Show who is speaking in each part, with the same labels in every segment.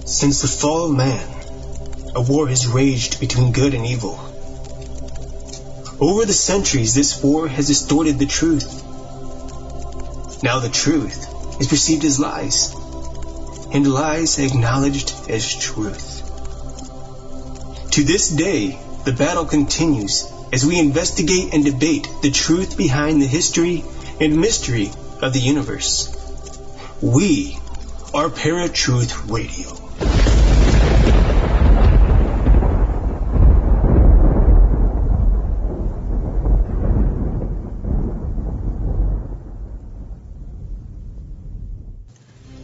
Speaker 1: Since the fall of man, a war has raged between good and evil. Over the centuries, this war has distorted the truth. Now the truth is perceived as lies, and lies acknowledged as truth. To this day, the battle continues as we investigate and debate the truth behind the history and mystery of the universe. We are Paratruth Radio.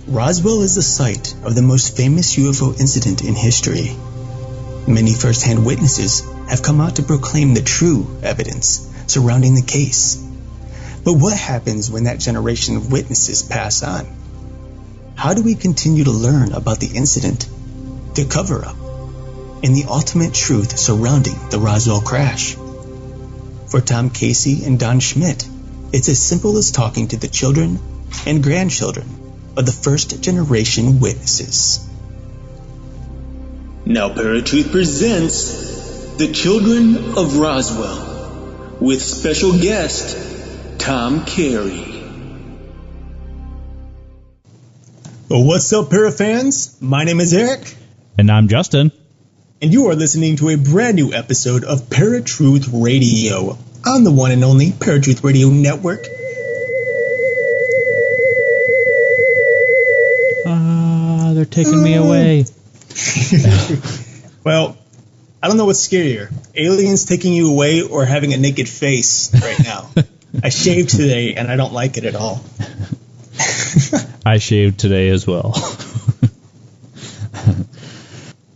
Speaker 1: Roswell is the site of the most famous UFO incident in history. Many first-hand witnesses have come out to proclaim the true evidence surrounding the case. But what happens when that generation of witnesses pass on? How do we continue to learn about the incident, the cover-up, and the ultimate truth surrounding the Roswell crash? For Tom Casey and Don Schmidt, it's as simple as talking to the children and grandchildren of the first-generation witnesses. Now Paratruth presents The Children of Roswell with special guest Tom Carey. Well, what's up, Parafans? My name is Eric.
Speaker 2: And I'm Justin.
Speaker 1: And you are listening to a brand new episode of Paratruth Radio on the one and only Paratruth Radio Network.
Speaker 2: They're taking me away.
Speaker 1: Well, I don't know what's scarier, aliens taking you away or having a naked face right now. I shaved today, and I don't like it at all.
Speaker 2: I shaved today as well.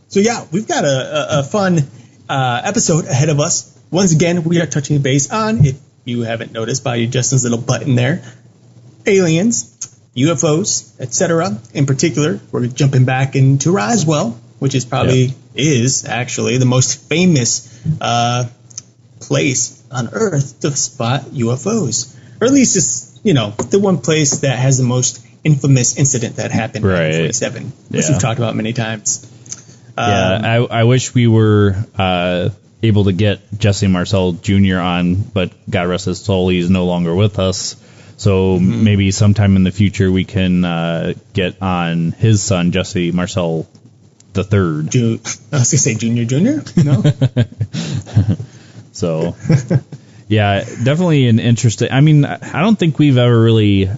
Speaker 1: So, yeah, we've got a fun episode ahead of us. Once again, we are touching base on, if you haven't noticed by Justin's little button there, aliens, UFOs, etc. In particular, we're jumping back into Roswell, which is is actually the most famous place on Earth to spot UFOs. Or at least it's, the one place that has the most infamous incident that happened in 1947, which we've talked about many times.
Speaker 2: I wish we were able to get Jesse Marcel Jr. on, but God rest his soul, he's no longer with us. So maybe sometime in the future we can get on his son, Jesse Marcel III.
Speaker 1: I was going to say Junior? No?
Speaker 2: So, yeah, definitely an interesting... I mean, I don't think we've ever really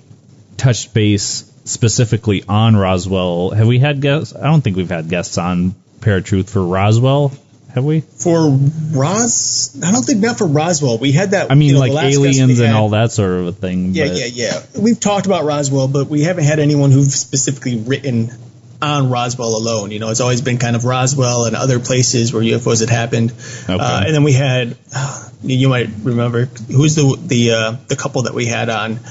Speaker 2: touched base specifically on Roswell. Have we had guests? I don't think we've had guests on Paratruth for Roswell. Have we?
Speaker 1: For I don't think not for Roswell. We had that.
Speaker 2: I mean, like aliens and all that sort of a thing.
Speaker 1: Yeah. We've talked about Roswell, but we haven't had anyone who's specifically written on Roswell alone. It's always been kind of Roswell and other places where UFOs had happened. Okay. And then we had, you might remember, who's the couple that we had on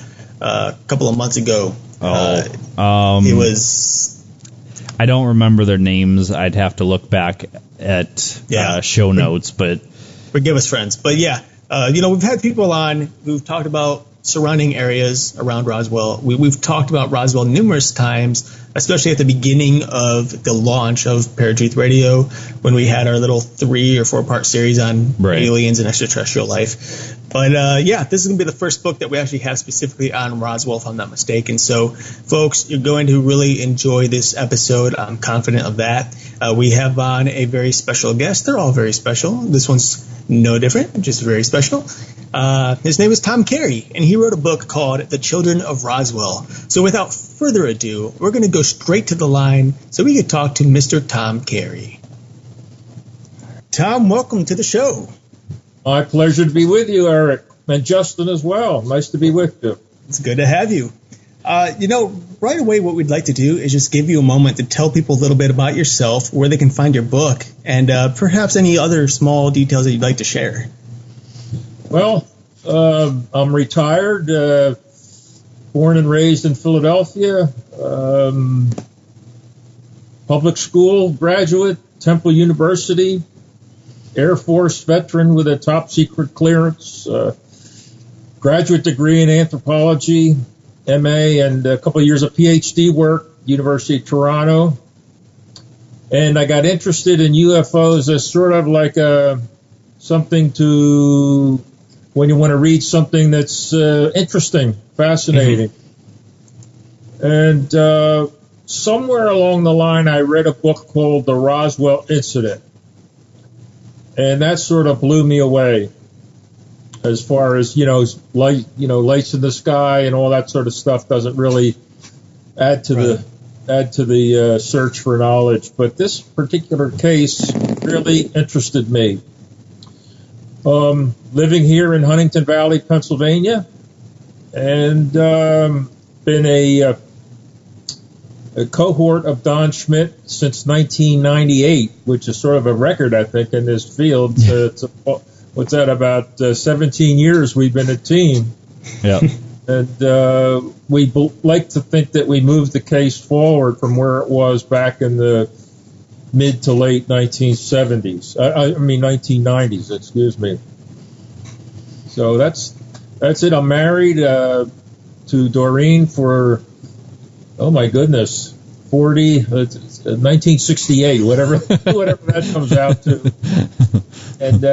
Speaker 1: a couple of months ago. It was...
Speaker 2: I don't remember their names. I'd have to look back at show notes, but
Speaker 1: forgive us, friends. But we've had people on who've talked about surrounding areas around Roswell. We've talked about Roswell numerous times, especially at the beginning of the launch of Paratruth Radio when we had our little 3 or 4 part series on aliens and extraterrestrial life. But this is going to be the first book that we actually have specifically on Roswell, if I'm not mistaken. So, folks, you're going to really enjoy this episode. I'm confident of that. We have on a very special guest. They're all very special. This one's no different, just very special. His name is Tom Carey, and he wrote a book called The Children of Roswell. So without further ado, we're going to go straight to the line so we can talk to Mr. Tom Carey. Tom, welcome to the show.
Speaker 3: My pleasure to be with you, Eric, and Justin as well. Nice to be with you.
Speaker 1: It's good to have you. Right away what we'd like to do is just give you a moment to tell people a little bit about yourself, where they can find your book, and perhaps any other small details that you'd like to share.
Speaker 3: Well, I'm retired, born and raised in Philadelphia, public school graduate, Temple University, Air Force veteran with a top secret clearance, graduate degree in anthropology, MA, and a couple of years of PhD work, University of Toronto. And I got interested in UFOs as sort of like something to, when you want to read something that's interesting, fascinating. And somewhere along the line, I read a book called The Roswell Incident. And that sort of blew me away as far as, lights in the sky and all that sort of stuff doesn't really add to the search for knowledge. But this particular case really interested me. Living here in Huntington Valley, Pennsylvania, and been a cohort of Don Schmidt since 1998, which is sort of a record, I think, in this field. What's that, about 17 years we've been a team.
Speaker 2: Yeah.
Speaker 3: And we like to think that we moved the case forward from where it was back in the mid to late 1970s. 1990s, excuse me. So that's it. I'm married to Doreen for, oh my goodness, 1968, whatever that comes out to. And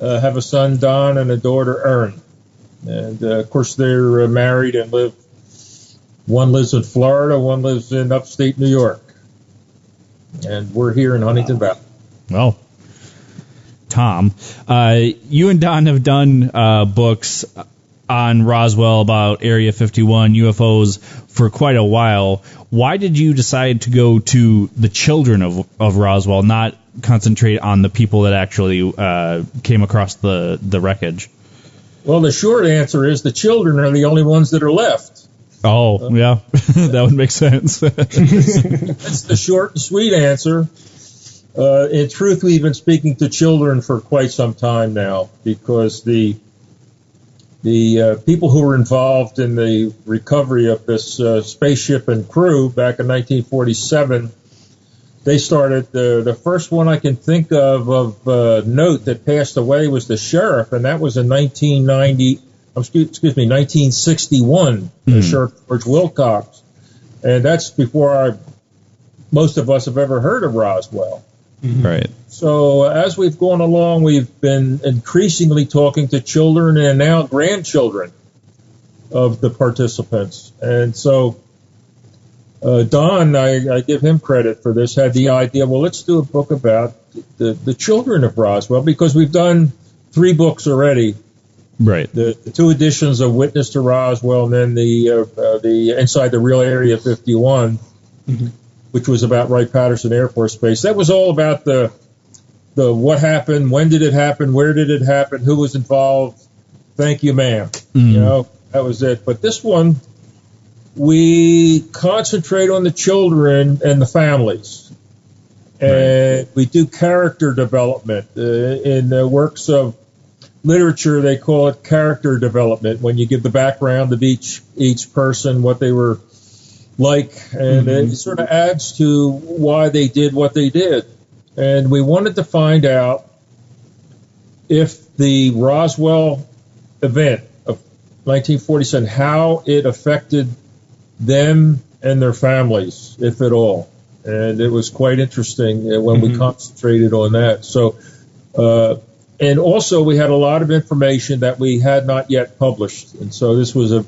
Speaker 3: have a son, Don, and a daughter, Erin. And of course, they're married and live. One lives in Florida, one lives in upstate New York, and we're here in Huntington Valley.
Speaker 2: Well, Tom, you and Don have done books on Roswell about Area 51 UFOs for quite a while. Why did you decide to go to the children of Roswell, not concentrate on the people that actually came across the wreckage?
Speaker 3: Well, the short answer is the children are the only ones that are left.
Speaker 2: Oh, yeah, that would make sense.
Speaker 3: That's the short and sweet answer. In truth, we've been speaking to children for quite some time now, because the people who were involved in the recovery of this spaceship and crew back in 1947, they started, the first one I can think of note that passed away was the sheriff, and that was in 1961, the Sheriff George Wilcox. And that's before most of us have ever heard of Roswell.
Speaker 2: Right.
Speaker 3: So as we've gone along, we've been increasingly talking to children and now grandchildren of the participants. And so Don, I give him credit for this, had the idea, well, let's do a book about the children of Roswell, because we've done 3 books already.
Speaker 2: Right.
Speaker 3: The 2 editions of Witness to Roswell, and then the Inside the Real Area 51, which was about Wright-Patterson Air Force Base. That was all about the what happened, when did it happen, where did it happen, who was involved. Thank you, ma'am. That was it. But this one, we concentrate on the children and the families. And we do character development. In the works of literature, they call it character development, when you give the background of each person, what they were like, and it sort of adds to why they did what they did. And we wanted to find out if the Roswell event of 1947, how it affected them and their families, if at all. And it was quite interesting when we concentrated on that. So, and also we had a lot of information that we had not yet published. And so this was a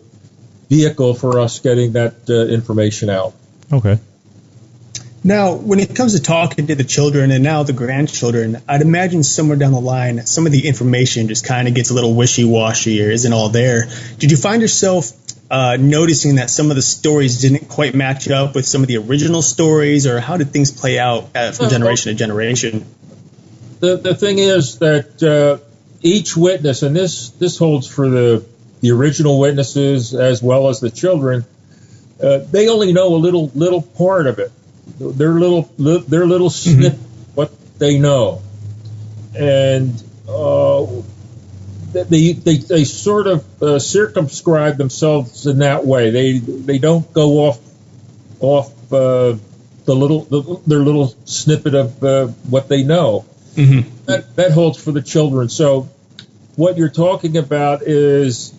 Speaker 3: vehicle for us getting that information out.
Speaker 2: Okay.
Speaker 1: Now, when it comes to talking to the children and now the grandchildren, I'd imagine somewhere down the line, some of the information just kind of gets a little wishy-washy or isn't all there. Did you find yourself noticing that some of the stories didn't quite match up with some of the original stories, or how did things play out from generation to generation?
Speaker 3: The thing is that each witness, and this holds for the original witnesses as well as the children, they only know a little part of it. Their little snippet, what they know, and they sort of circumscribe themselves in that way. They don't go off their little snippet of what they know. That holds for the children. So what you're talking about is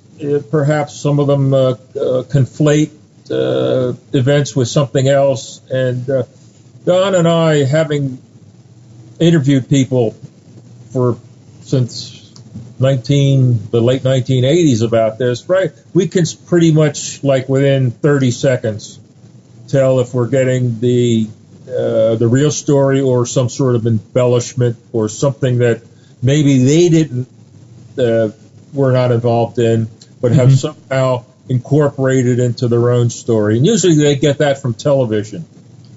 Speaker 3: perhaps some of them conflate events with something else, and Don and I, having interviewed people since the late 1980s about this, right? We can pretty much, like within 30 seconds, tell if we're getting the real story or some sort of embellishment or something that maybe they were not involved in, but have somehow incorporated into their own story. And usually they get that from television.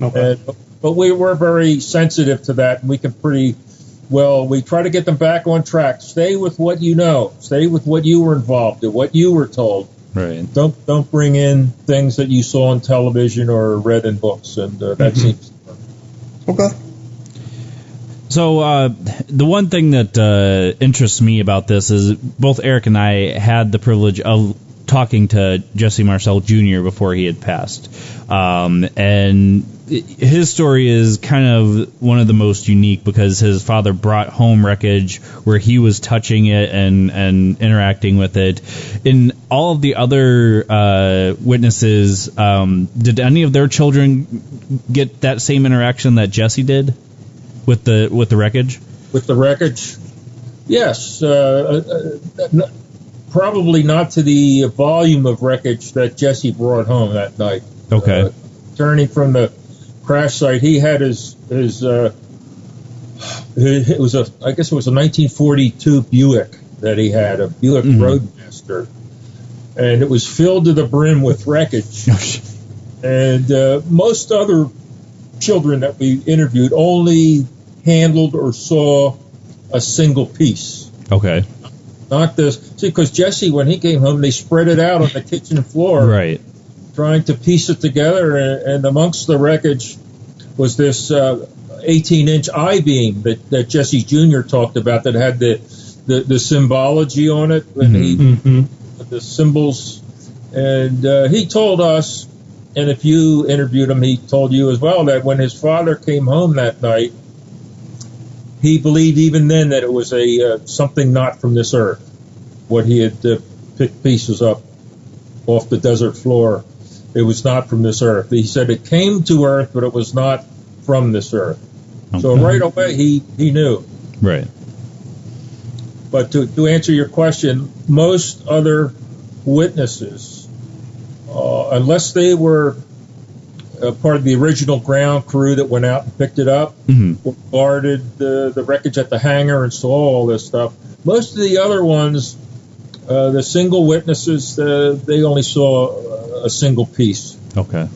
Speaker 1: Okay.
Speaker 3: But we're very sensitive to that, and we can we try to get them back on track. Stay with what you know. Stay with what you were involved in, what you were told.
Speaker 2: Right.
Speaker 3: Don't bring in things that you saw on television or read in books, and that seems to work.
Speaker 1: Okay.
Speaker 2: So the one thing that interests me about this is both Eric and I had the privilege of talking to Jesse Marcel Jr. before he had passed. And his story is kind of one of the most unique because his father brought home wreckage where he was touching it and interacting with it. In all of the other witnesses, did any of their children get that same interaction that Jesse did with the wreckage? With the wreckage?
Speaker 3: Yes. Probably not to the volume of wreckage that Jesse brought home that night.
Speaker 2: Okay.
Speaker 3: Turning from the crash site, he had his I guess it was a 1942 Buick that he had, a Buick Roadmaster, and it was filled to the brim with wreckage. And most other children that we interviewed only handled or saw a single piece.
Speaker 2: Okay.
Speaker 3: Not this. See, because Jesse, when he came home, they spread it out on the kitchen floor.
Speaker 2: Right.
Speaker 3: Trying to piece it together, and amongst the wreckage was this 18-inch I-beam that Jesse Jr. talked about that had the symbology on it, and the symbols. And he told us, and if you interviewed him, he told you as well, that when his father came home that night, he believed even then that it was something not from this earth, what he had picked pieces up off the desert floor. It was not from this earth. He said it came to earth, but it was not from this earth. Okay. So right away he knew.
Speaker 2: Right.
Speaker 3: But to answer your question, most other witnesses, unless they were part of the original ground crew that went out and picked it up, guarded the wreckage at the hangar and saw all this stuff, most of the other ones, the single witnesses, they only saw a single piece.
Speaker 2: Okay.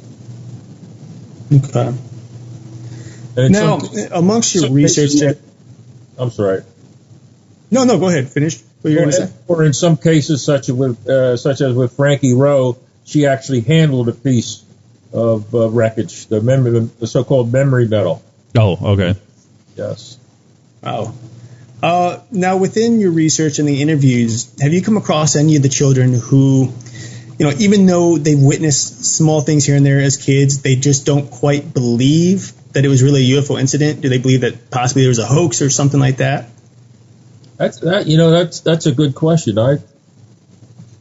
Speaker 1: Okay. Now, amongst your research...
Speaker 3: I'm sorry.
Speaker 1: No, go ahead. Finish what you're going to say.
Speaker 3: Or in some cases, such as with Frankie Rowe, she actually handled a piece of wreckage, the so-called memory metal.
Speaker 2: Oh, okay.
Speaker 3: Yes.
Speaker 1: Wow. Now, within your research and the interviews, have you come across any of the children who, even though they've witnessed small things here and there as kids, they just don't quite believe that it was really a UFO incident? Do they believe that possibly there was a hoax or something like that?
Speaker 3: That's a good question.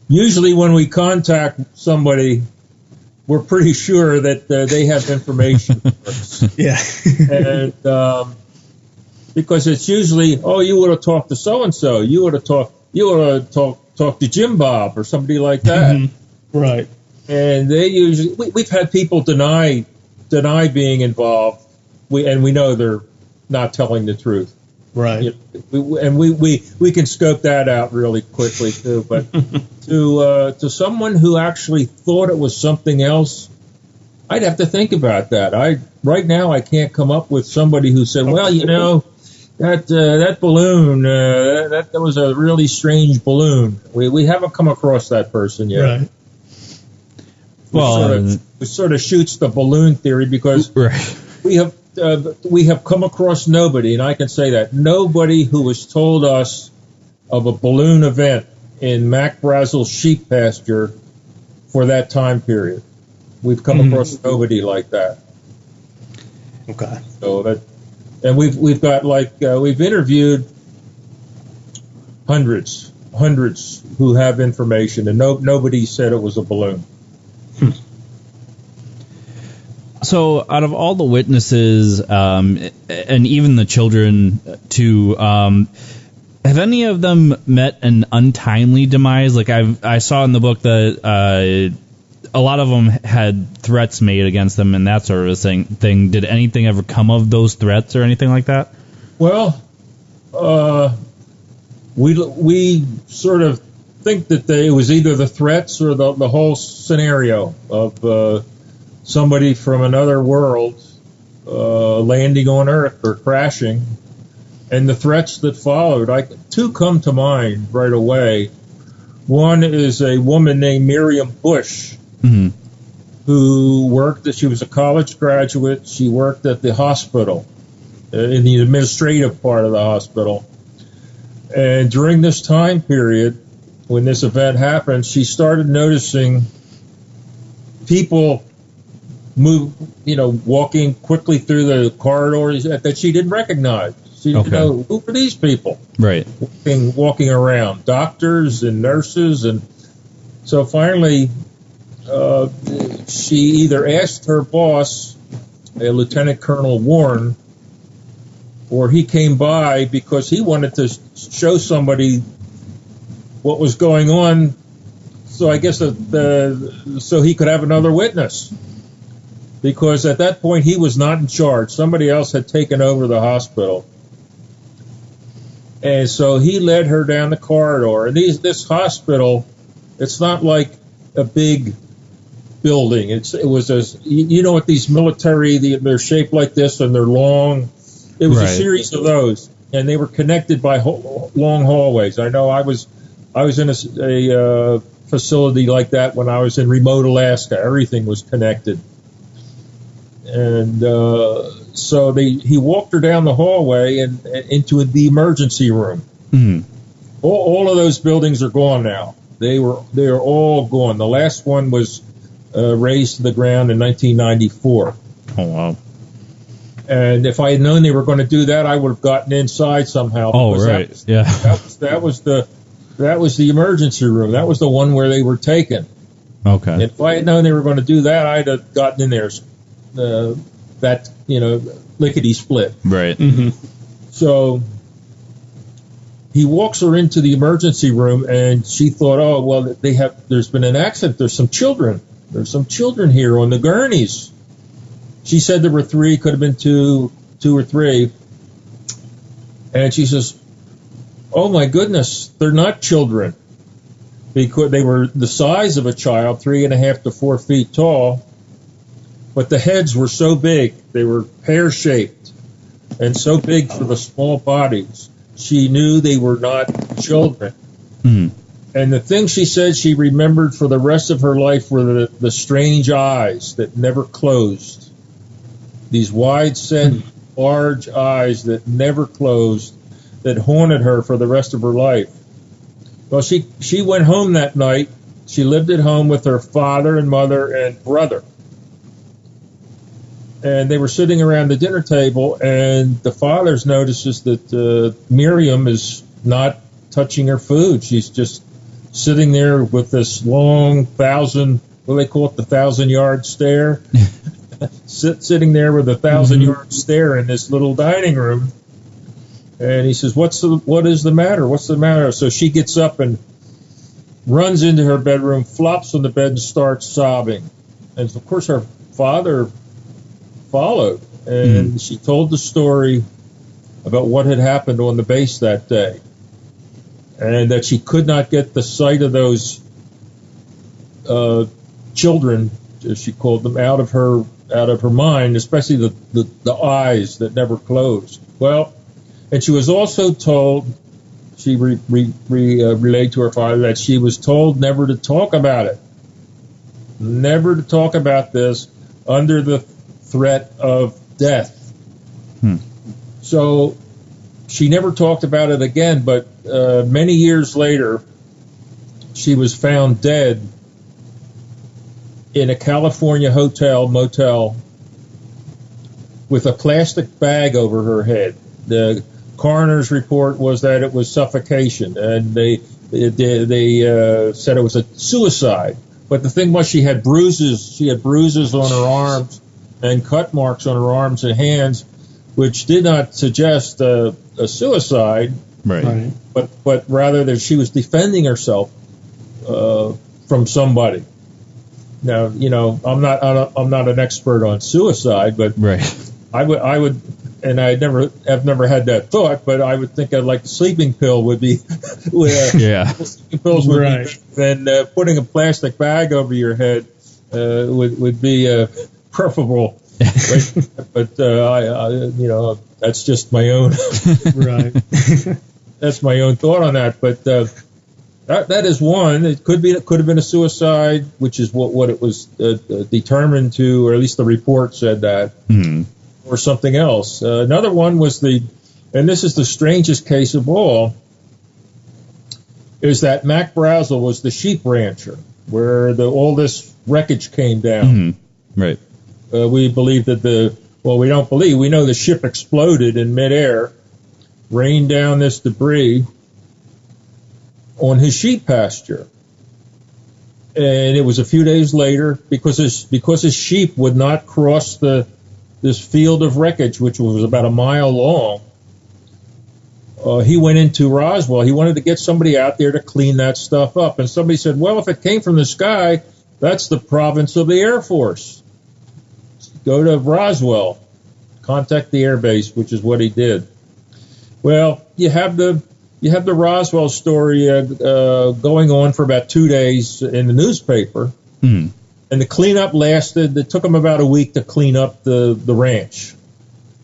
Speaker 3: Usually when we contact somebody, we're pretty sure that they have information for us.
Speaker 1: Yeah.
Speaker 3: And because it's usually, you would have talked to so-and-so. You would have talked to Jim Bob or somebody like that.
Speaker 1: Mm-hmm. Right.
Speaker 3: And they usually, we've had people deny being involved, and we know they're not telling the truth.
Speaker 1: Right.
Speaker 3: We can scope that out really quickly too. But to someone who actually thought it was something else, I'd have to think about that. Right now I can't come up with somebody who said, well, that balloon, that was a really strange balloon. We haven't come across that person yet.
Speaker 1: Right.
Speaker 3: Well, it sort of shoots the balloon theory because we have come across nobody, and I can say that nobody who has told us of a balloon event in Mac Brazel's sheep pasture for that time period. We've come across nobody like that.
Speaker 1: Okay.
Speaker 3: So and we've got we've interviewed hundreds who have information, and nobody said it was a balloon.
Speaker 2: So, out of all the witnesses, and even the children, too, have any of them met an untimely demise? Like I saw in the book that a lot of them had threats made against them and that sort of thing. Did anything ever come of those threats or anything like that?
Speaker 3: Well, we sort of think that it was either the threats or the whole scenario of somebody from another world landing on Earth or crashing, and the threats that followed. Two come to mind right away. One is a woman named Miriam Bush, who worked. She was a college graduate. She worked at the hospital, in the administrative part of the hospital. And during this time period, when this event happened, she started noticing people walking quickly through the corridors that she didn't recognize. She didn't know, who are these people?
Speaker 2: Right.
Speaker 3: Walking around, doctors and nurses. And so finally, she either asked her boss, Lieutenant Colonel Warren, or he came by because he wanted to show somebody what was going on. So I guess so he could have another witness, because at that point he was not in charge. Somebody else had taken over the hospital. And so he led her down the corridor. And this hospital, it's not like a big building. It was what these military, they're shaped like this and they're long. It was a series of those, and they were connected by long hallways. I know I was in a facility like that when I was in remote Alaska. Everything was connected. And so he walked her down the hallway and into the emergency room. Mm-hmm. All of those buildings are gone now. They are all gone. The last one was razed to the ground in 1994.
Speaker 2: Oh wow!
Speaker 3: And if I had known they were going to do that, I would have gotten inside somehow.
Speaker 2: Oh right,
Speaker 3: That was the emergency room. That was the one where they were taken.
Speaker 2: Okay. And
Speaker 3: if I had known they were going to do that, I'd have gotten in there. Lickety split.
Speaker 2: Right.
Speaker 3: Mm-hmm. So he walks her into the emergency room, and she thought, oh, well, there's been an accident. There's some children here on the gurneys. She said there were three, could have been two or three. And she says, oh my goodness, they're not children, because they were the size of a child, 3.5 to 4 feet tall. But the heads were so big, they were pear-shaped and so big for the small bodies. She knew they were not children. Mm. And the thing she said she remembered for the rest of her life were the strange eyes that never closed. These wide-set, large eyes that never closed, that haunted her for the rest of her life. Well, she went home that night. She lived at home with her father and mother and brother. And they were sitting around the dinner table, and the father notices that Miriam is not touching her food. She's just sitting there with this long 1,000-yard stare, sitting there with a 1,000-yard stare in this little dining room. And he says, what is the matter? What's the matter? So she gets up and runs into her bedroom, flops on the bed, and starts sobbing. And of course, her father followed, and she told the story about what had happened on the base that day, and that she could not get the sight of those children, as she called them, out of her mind, especially the eyes that never closed. Well, and she was also told, she relayed to her father, that she was told never to talk about it, never to talk about this under the threat of death. So she never talked about it again, but many years later, she was found dead in a California motel with a plastic bag over her head. The coroner's report was that it was suffocation, and they said it was a suicide. But the thing was, she had bruises. She had bruises on her arms and cut marks on her arms and hands, which did not suggest a suicide,
Speaker 2: Right.
Speaker 3: but rather that she was defending herself from somebody. Now, I'm not an expert on suicide, but
Speaker 2: Right.
Speaker 3: I would, and I've never had that thought, but I would think like a sleeping pill would be, sleeping pills would be than putting a plastic bag over your head would be preferable. But that's just my own.
Speaker 1: Right.
Speaker 3: That's my own thought on that. But that is one. It could have been a suicide, which is what it was determined to, or at least the report said that, or something else. Another one was and this is the strangest case of all, is that Mac Brazel was the sheep rancher where all this wreckage came down.
Speaker 2: Right.
Speaker 3: We believe that we don't believe, we know the ship exploded in midair, rained down this debris on his sheep pasture. And it was a few days later, because his sheep would not cross this field of wreckage, which was about a mile long, he went into Roswell. He wanted to get somebody out there to clean that stuff up. And somebody said, well, if it came from the sky, that's the province of the Air Force. Go to Roswell, contact the air base, which is what he did. Well, you have the Roswell story going on for about 2 days in the newspaper, and the cleanup lasted. It took them about a week to clean up the ranch,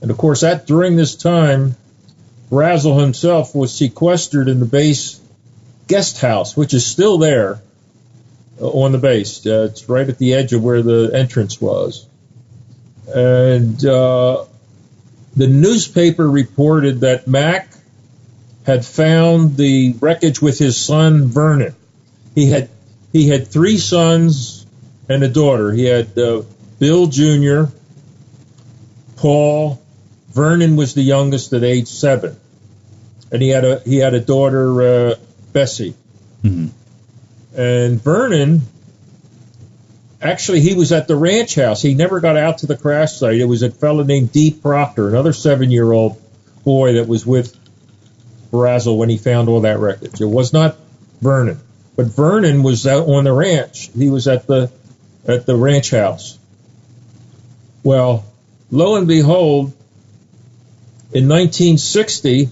Speaker 3: and of course, during this time, Brazel himself was sequestered in the base guest house, which is still there on the base. It's right at the edge of where the entrance was. And the newspaper reported that Mac had found the wreckage with his son Vernon. He had 3 sons and a daughter. He had Bill Jr., Paul. Vernon was the youngest at age 7, and he had a daughter Bessie. And Vernon. Actually, he was at the ranch house. He never got out to the crash site. It was a fellow named Dee Proctor, another 7-year-old boy that was with Brazel when he found all that wreckage. It was not Vernon, but Vernon was out on the ranch. He was at the ranch house. Well, lo and behold, in 1960,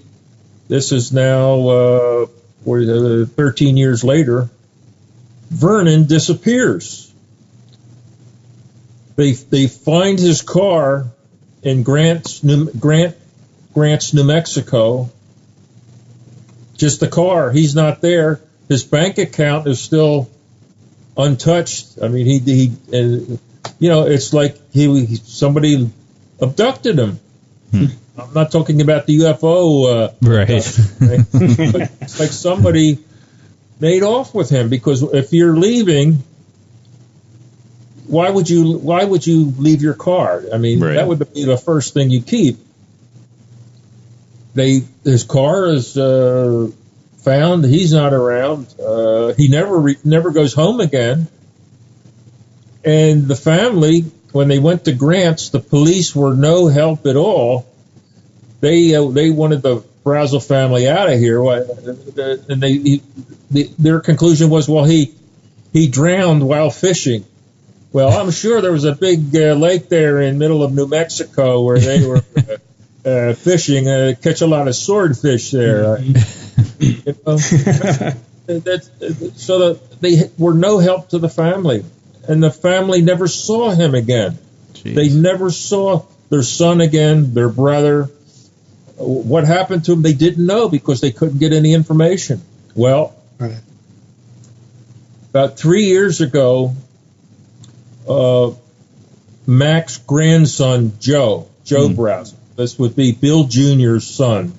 Speaker 3: this is now 13 years later, Vernon disappears. They find his car in Grants, New Mexico. Just the car. He's not there. His bank account is still untouched. I mean, it's like somebody abducted him. I'm not talking about the UFO.
Speaker 2: Right.
Speaker 3: But it's like somebody made off with him, because if you're leaving, why would you leave your car? I mean, that would be the first thing you keep. His car is found. He's not around. He never goes home again. And the family, when they went to Grants, the police were no help at all. They wanted the Brazel family out of here, and their conclusion was, well, he drowned while fishing. Well, I'm sure there was a big lake there in the middle of New Mexico where they were fishing, catch a lot of swordfish there. So they were no help to the family, and the family never saw him again. Jeez. They never saw their son again, their brother. What happened to him, they didn't know, because they couldn't get any information. Well, about 3 years ago, Mac's grandson, Joe Brazel, this would be Bill Jr.'s son,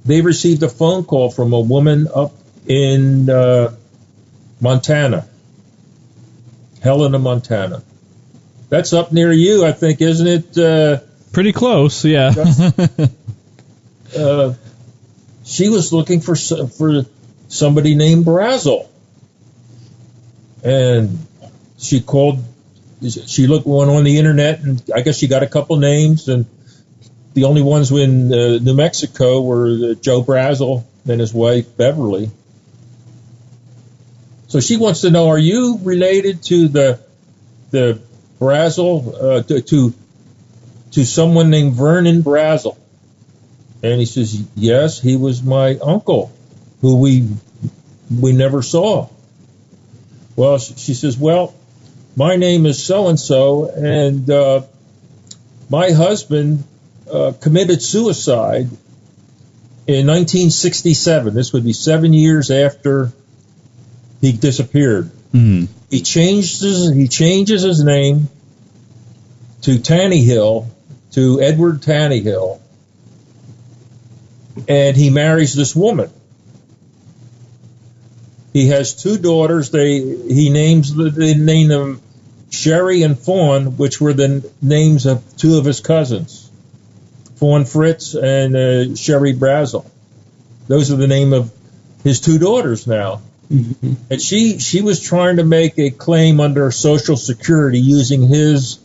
Speaker 3: they received a phone call from a woman up in Montana, Helena, Montana. That's up near you, I think, isn't it?
Speaker 2: Pretty close, yeah.
Speaker 3: She was looking for somebody named Brazel, and she called she went on the internet, and I guess she got a couple names, and the only ones in New Mexico were Joe Brazel and his wife Beverly. So she wants to know: are you related to the Brazel to someone named Vernon Brazel? And he says, yes, he was my uncle, who we never saw. Well, she says, well, my name is so-and-so, and my husband committed suicide in 1967. This would be 7 years after he disappeared.
Speaker 2: Mm.
Speaker 3: He changes his name to Tannehill, to Edward Tannehill, and he marries this woman. He has two daughters. They name them Sherry and Fawn, which were the names of two of his cousins, Fawn Fritz and Sherry Brazel. Those are the name of his two daughters now. Mm-hmm. And she was trying to make a claim under Social Security using his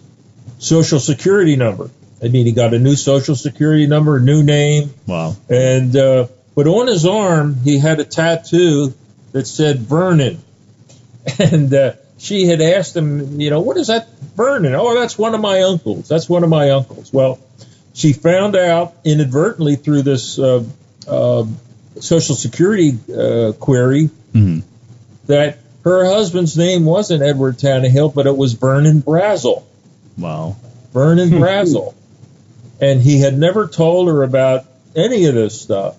Speaker 3: Social Security number. I mean, he got a new Social Security number, a new name.
Speaker 2: Wow.
Speaker 3: And but on his arm, he had a tattoo that said Vernon. And she had asked him, what is that Vernon? Oh, that's one of my uncles. That's one of my uncles. Well, she found out inadvertently through this Social Security query
Speaker 2: mm-hmm.
Speaker 3: that her husband's name wasn't Edward Tannehill, but it was Vernon Brazel.
Speaker 2: Wow.
Speaker 3: Vernon Brazel. And he had never told her about any of this stuff.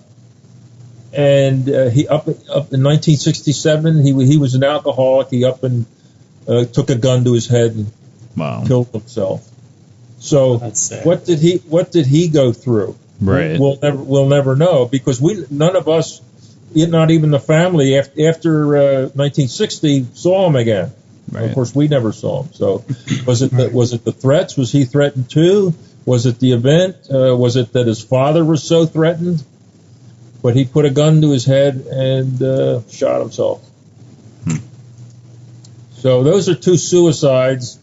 Speaker 3: And he up in 1967, he was an alcoholic. He up and took a gun to his head and
Speaker 2: wow.
Speaker 3: killed himself. So what did he go through?
Speaker 2: Right.
Speaker 3: We'll never know, because none of us, not even the family, after 1960 saw him again. Right. Of course, we never saw him. So was it the threats? Was he threatened too? Was it the event? Was it that his father was so threatened? But he put a gun to his head and shot himself. So those are two suicides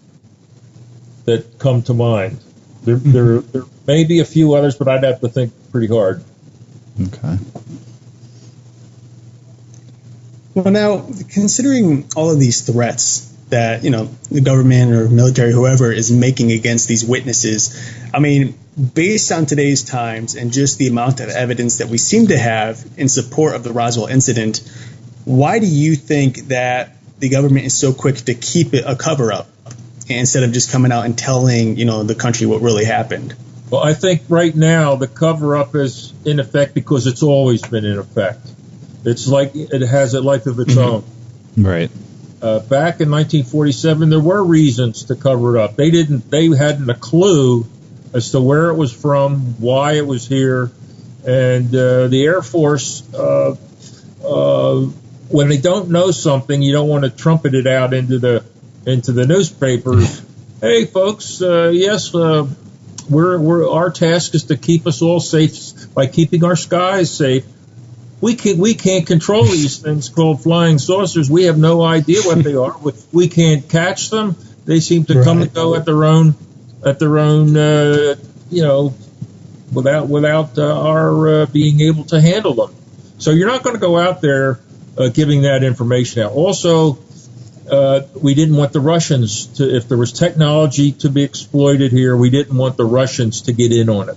Speaker 3: that come to mind. There may be a few others, but I'd have to think pretty hard.
Speaker 2: Okay.
Speaker 1: Well, now, considering all of these threats that, the government or military, whoever, is making against these witnesses, I mean, based on today's times and just the amount of evidence that we seem to have in support of the Roswell incident, why do you think that the government is so quick to keep it a cover-up instead of just coming out and telling, the country what really happened?
Speaker 3: Well, I think right now the cover-up is in effect because it's always been in effect. It's like it has a life of its
Speaker 2: mm-hmm.
Speaker 3: own.
Speaker 2: Right.
Speaker 3: Back in 1947, there were reasons to cover it up. They hadn't a clue as to where it was from, why it was here, and the Air Force, when they don't know something, you don't want to trumpet it out into the newspapers. Hey, folks, yes, our task is to keep us all safe by keeping our skies safe. We can't control these things called flying saucers. We have no idea what they are. We can't catch them. They seem to come and go at their own, without our being able to handle them. So you're not going to go out there giving that information out. Also, we didn't want the Russians to, if there was technology to be exploited here, we didn't want the Russians to get in on it.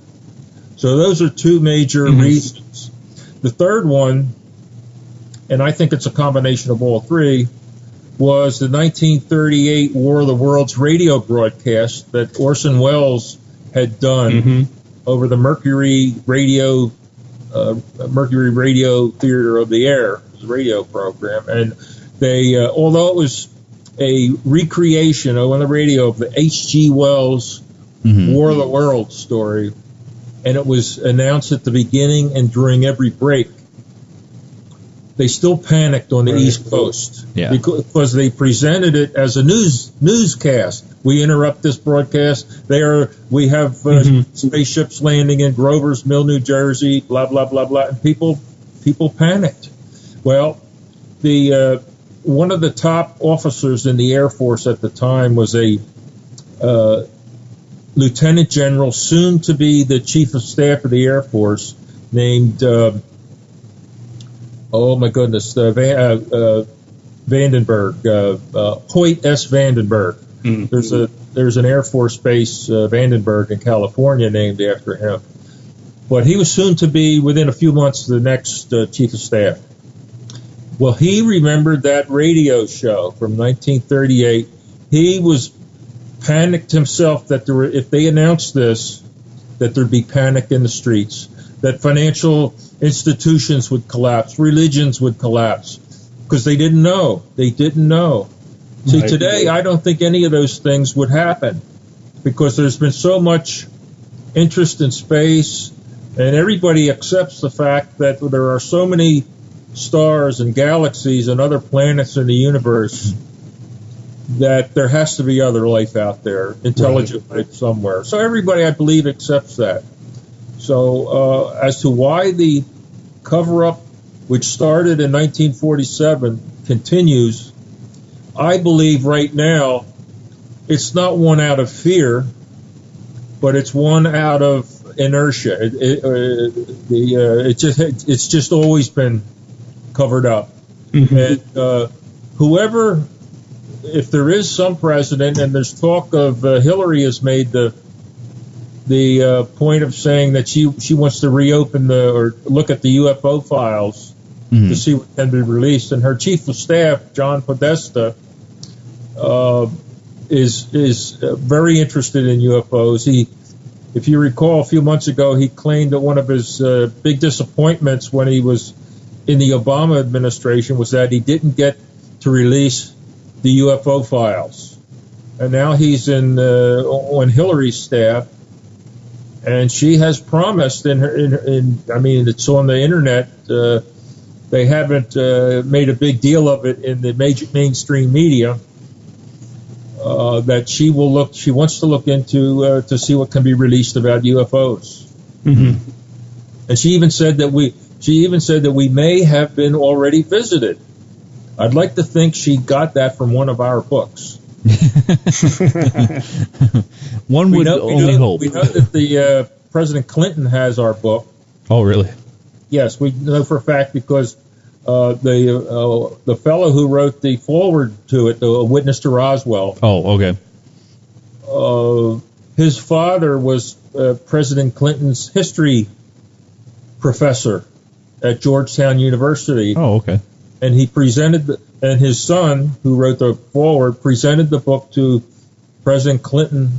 Speaker 3: So those are two major mm-hmm. reasons. The third one, and I think it's a combination of all three, was the 1938 War of the Worlds radio broadcast that Orson Welles had done mm-hmm. over the Mercury Radio Theater of the Air, the radio program. And they, although it was a recreation on the radio of the H.G. Wells mm-hmm. War of the Worlds story, and it was announced at the beginning and during every break, they still panicked on the East Coast because they presented it as a newscast. We interrupt this broadcast. We have mm-hmm. spaceships landing in Grover's Mill, New Jersey, blah, blah, blah, blah. And people panicked. Well, one of the top officers in the Air Force at the time was a Lieutenant General, soon to be the Chief of Staff of the Air Force, named Vandenberg, Hoyt S. Vandenberg. Mm-hmm. There's an Air Force base, Vandenberg, in California, named after him. But he was soon to be, within a few months, the next Chief of Staff. Well, he remembered that radio show from 1938. He was panicked himself that if they announced this, that there'd be panic in the streets, that financial institutions would collapse, religions would collapse, because they didn't know. They didn't know. See, today, I don't think any of those things would happen, because there's been so much interest in space, and everybody accepts the fact that there are so many stars and galaxies and other planets in the universe that there has to be other life out there, intelligent life somewhere. So everybody, I believe, accepts that. So as to why the cover-up, which started in 1947, continues, I believe right now it's not one out of fear, but it's one out of inertia. It's just always been covered up. Mm-hmm. And whoever, if there is some president, and there's talk of Hillary has made the point of saying that she wants to reopen or look at the UFO files to see what can be released, and her chief of staff, John Podesta, is very interested in UFOs. If you recall, a few months ago, he claimed that one of his big disappointments when he was in the Obama administration was that he didn't get to release the UFO files. And now he's on Hillary's staff, and she has promised I mean, it's on the internet. They haven't made a big deal of it in the mainstream media. That she wants to look into to see what can be released about UFOs. Mm-hmm. And she even said that we may have been already visited. I'd like to think she got that from one of our books.
Speaker 2: One would only hope.
Speaker 3: We know that the President Clinton has our book.
Speaker 2: Oh, really?
Speaker 3: Yes, we know for a fact because the fellow who wrote the foreword to it, A Witness to Roswell.
Speaker 2: Oh, okay.
Speaker 3: His father was President Clinton's history professor at Georgetown University.
Speaker 2: Oh, okay.
Speaker 3: And he and his son, who wrote the foreword, presented the book to President Clinton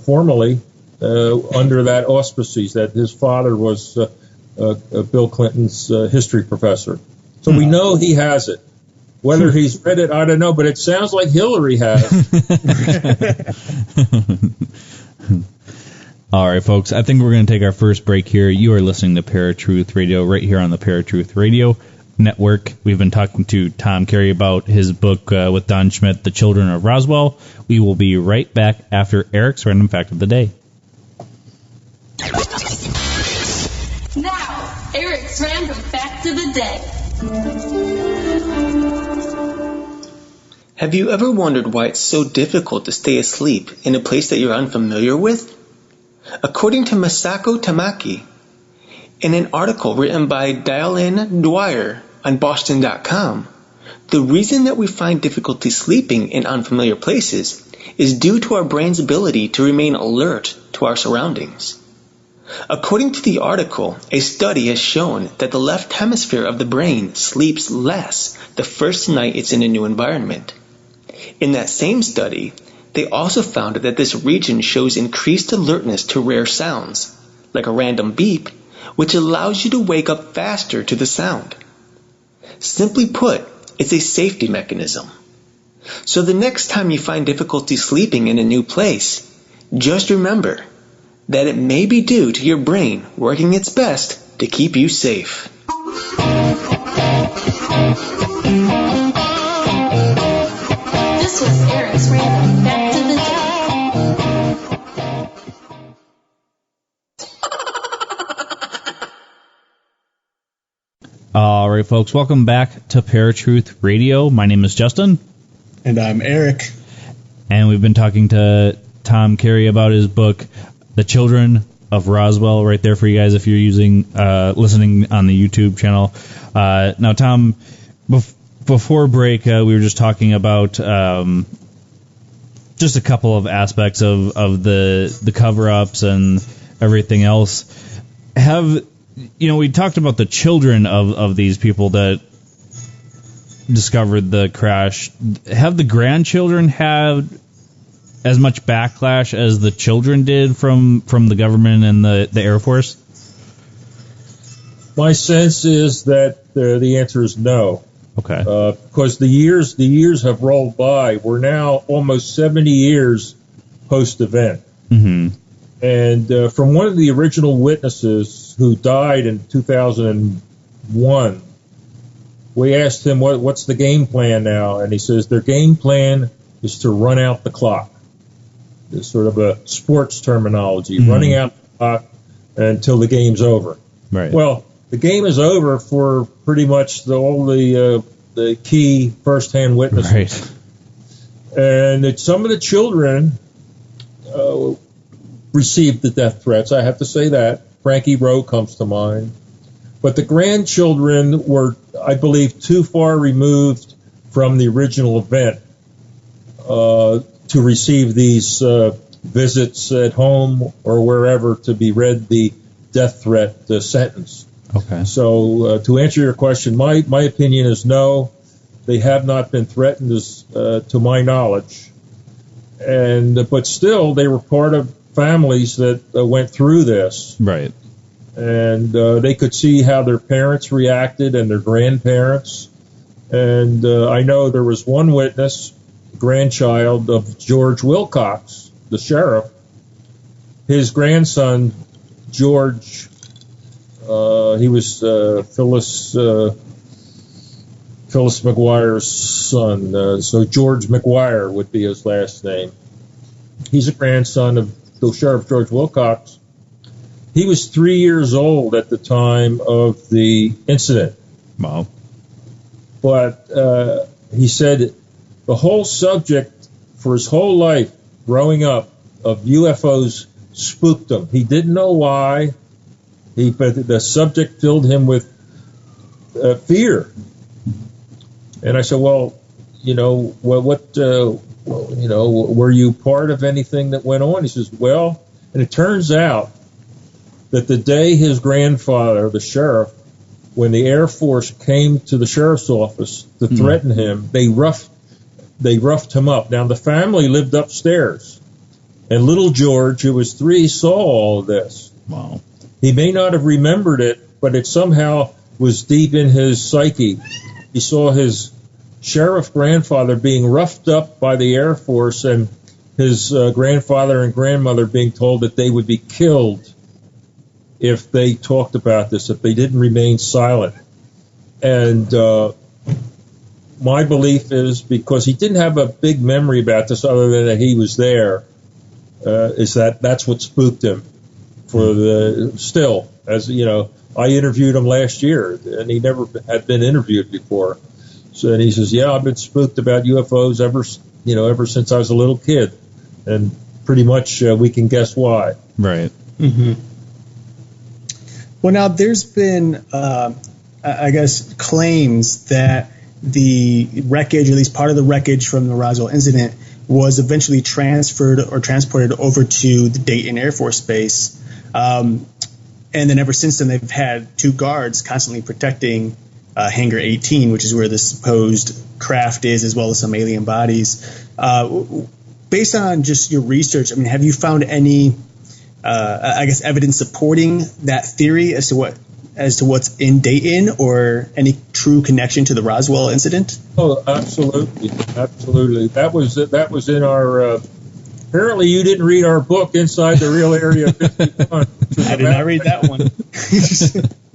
Speaker 3: formally under that auspices that his father was Bill Clinton's history professor. So we know he has it. Whether he's read it, I don't know, but it sounds like Hillary has.
Speaker 2: All right, folks, I think we're going to take our first break here. You are listening to Paratruth Radio right here on the Paratruth Radio Network. We've been talking to Tom Carey about his book with Don Schmidt, The Children of Roswell. We will be right back after Eric's Random Fact of the Day.
Speaker 4: Now, Eric's Random Fact of the Day.
Speaker 5: Have you ever wondered why it's so difficult to stay asleep in a place that you're unfamiliar with? According to Masako Tamaki, in an article written by Dial-In Dwyer on Boston.com, the reason that we find difficulty sleeping in unfamiliar places is due to our brain's ability to remain alert to our surroundings. According to the article, a study has shown that the left hemisphere of the brain sleeps less the first night it's in a new environment. In that same study, they also found that this region shows increased alertness to rare sounds, like a random beep, which allows you to wake up faster to the sound. Simply put, it's a safety mechanism. So the next time you find difficulty sleeping in a new place, just remember that it may be due to your brain working its best to keep you safe.
Speaker 4: This was Eric's Random Fact of the Day.
Speaker 2: All right, folks, welcome back to Paratruth Radio. My name is Justin.
Speaker 1: And I'm Eric.
Speaker 2: And we've been talking to Tom Carey about his book, The Children of Roswell, right there for you guys if you're listening on the YouTube channel. Now, Tom, before break, we were just talking about just a couple of aspects of the cover-ups and everything else. We talked about the children of these people that discovered the crash. Have the grandchildren had as much backlash as the children did from the government and the Air Force?
Speaker 3: My sense is that the answer is no.
Speaker 2: Okay.
Speaker 3: Because the years have rolled by. We're now almost 70 years post-event.
Speaker 2: Mm-hmm.
Speaker 3: And from one of the original witnesses who died in 2001, we asked him, what's the game plan now? And he says their game plan is to run out the clock. It's sort of a sports terminology, running out the clock until the game's over.
Speaker 2: Right.
Speaker 3: Well, the game is over for pretty much all the key first-hand witnesses.
Speaker 2: Right.
Speaker 3: And some of the children received the death threats. I have to say that. Frankie Rowe comes to mind. But the grandchildren were, I believe, too far removed from the original event to receive these visits at home or wherever to be read the death threat sentence.
Speaker 2: Okay.
Speaker 3: So to answer your question, my opinion is no. They have not been threatened to my knowledge. But still, they were part of families that went through this.
Speaker 2: Right.
Speaker 3: And they could see how their parents reacted and their grandparents. And I know there was one witness, grandchild of George Wilcox, the sheriff. His grandson, George, he was Phyllis McGuire's son. So George McGuire would be his last name. He's a grandson of the Sheriff George Wilcox. He was 3 years old at the time of the incident.
Speaker 2: Wow.
Speaker 3: But he said the whole subject for his whole life growing up of UFOs spooked him. He didn't know why, but the subject filled him with fear. And I said, well, were you part of anything that went on? He says, well, and it turns out that the day his grandfather, the sheriff, when the Air Force came to the sheriff's office to threaten him, they roughed him up. Now, the family lived upstairs, and little George, who was 3, saw all of this.
Speaker 2: Wow.
Speaker 3: He may not have remembered it, but it somehow was deep in his psyche. He saw his sheriff grandfather being roughed up by the Air Force and his grandfather and grandmother being told that they would be killed if they talked about this, if they didn't remain silent. And my belief is, because he didn't have a big memory about this other than that he was there, is that's what spooked him. As you know, I interviewed him last year, and he never had been interviewed before. So, and he says, yeah, I've been spooked about UFOs ever since I was a little kid. And pretty much we can guess why.
Speaker 2: Right.
Speaker 1: Mm-hmm. Well, now there's been, claims that the wreckage, or at least part of the wreckage from the Roswell incident, was eventually transferred or transported over to the Dayton Air Force Base. And then ever since then, they've had 2 guards constantly protecting Hangar 18, which is where the supposed craft is, as well as some alien bodies. Based on just your research, I mean, have you found any, evidence supporting that theory as to what's in Dayton, or any true connection to the Roswell incident?
Speaker 3: Oh, absolutely. That was in our. Apparently, you didn't read our book, Inside the Real Area 51.
Speaker 1: I did not read that one.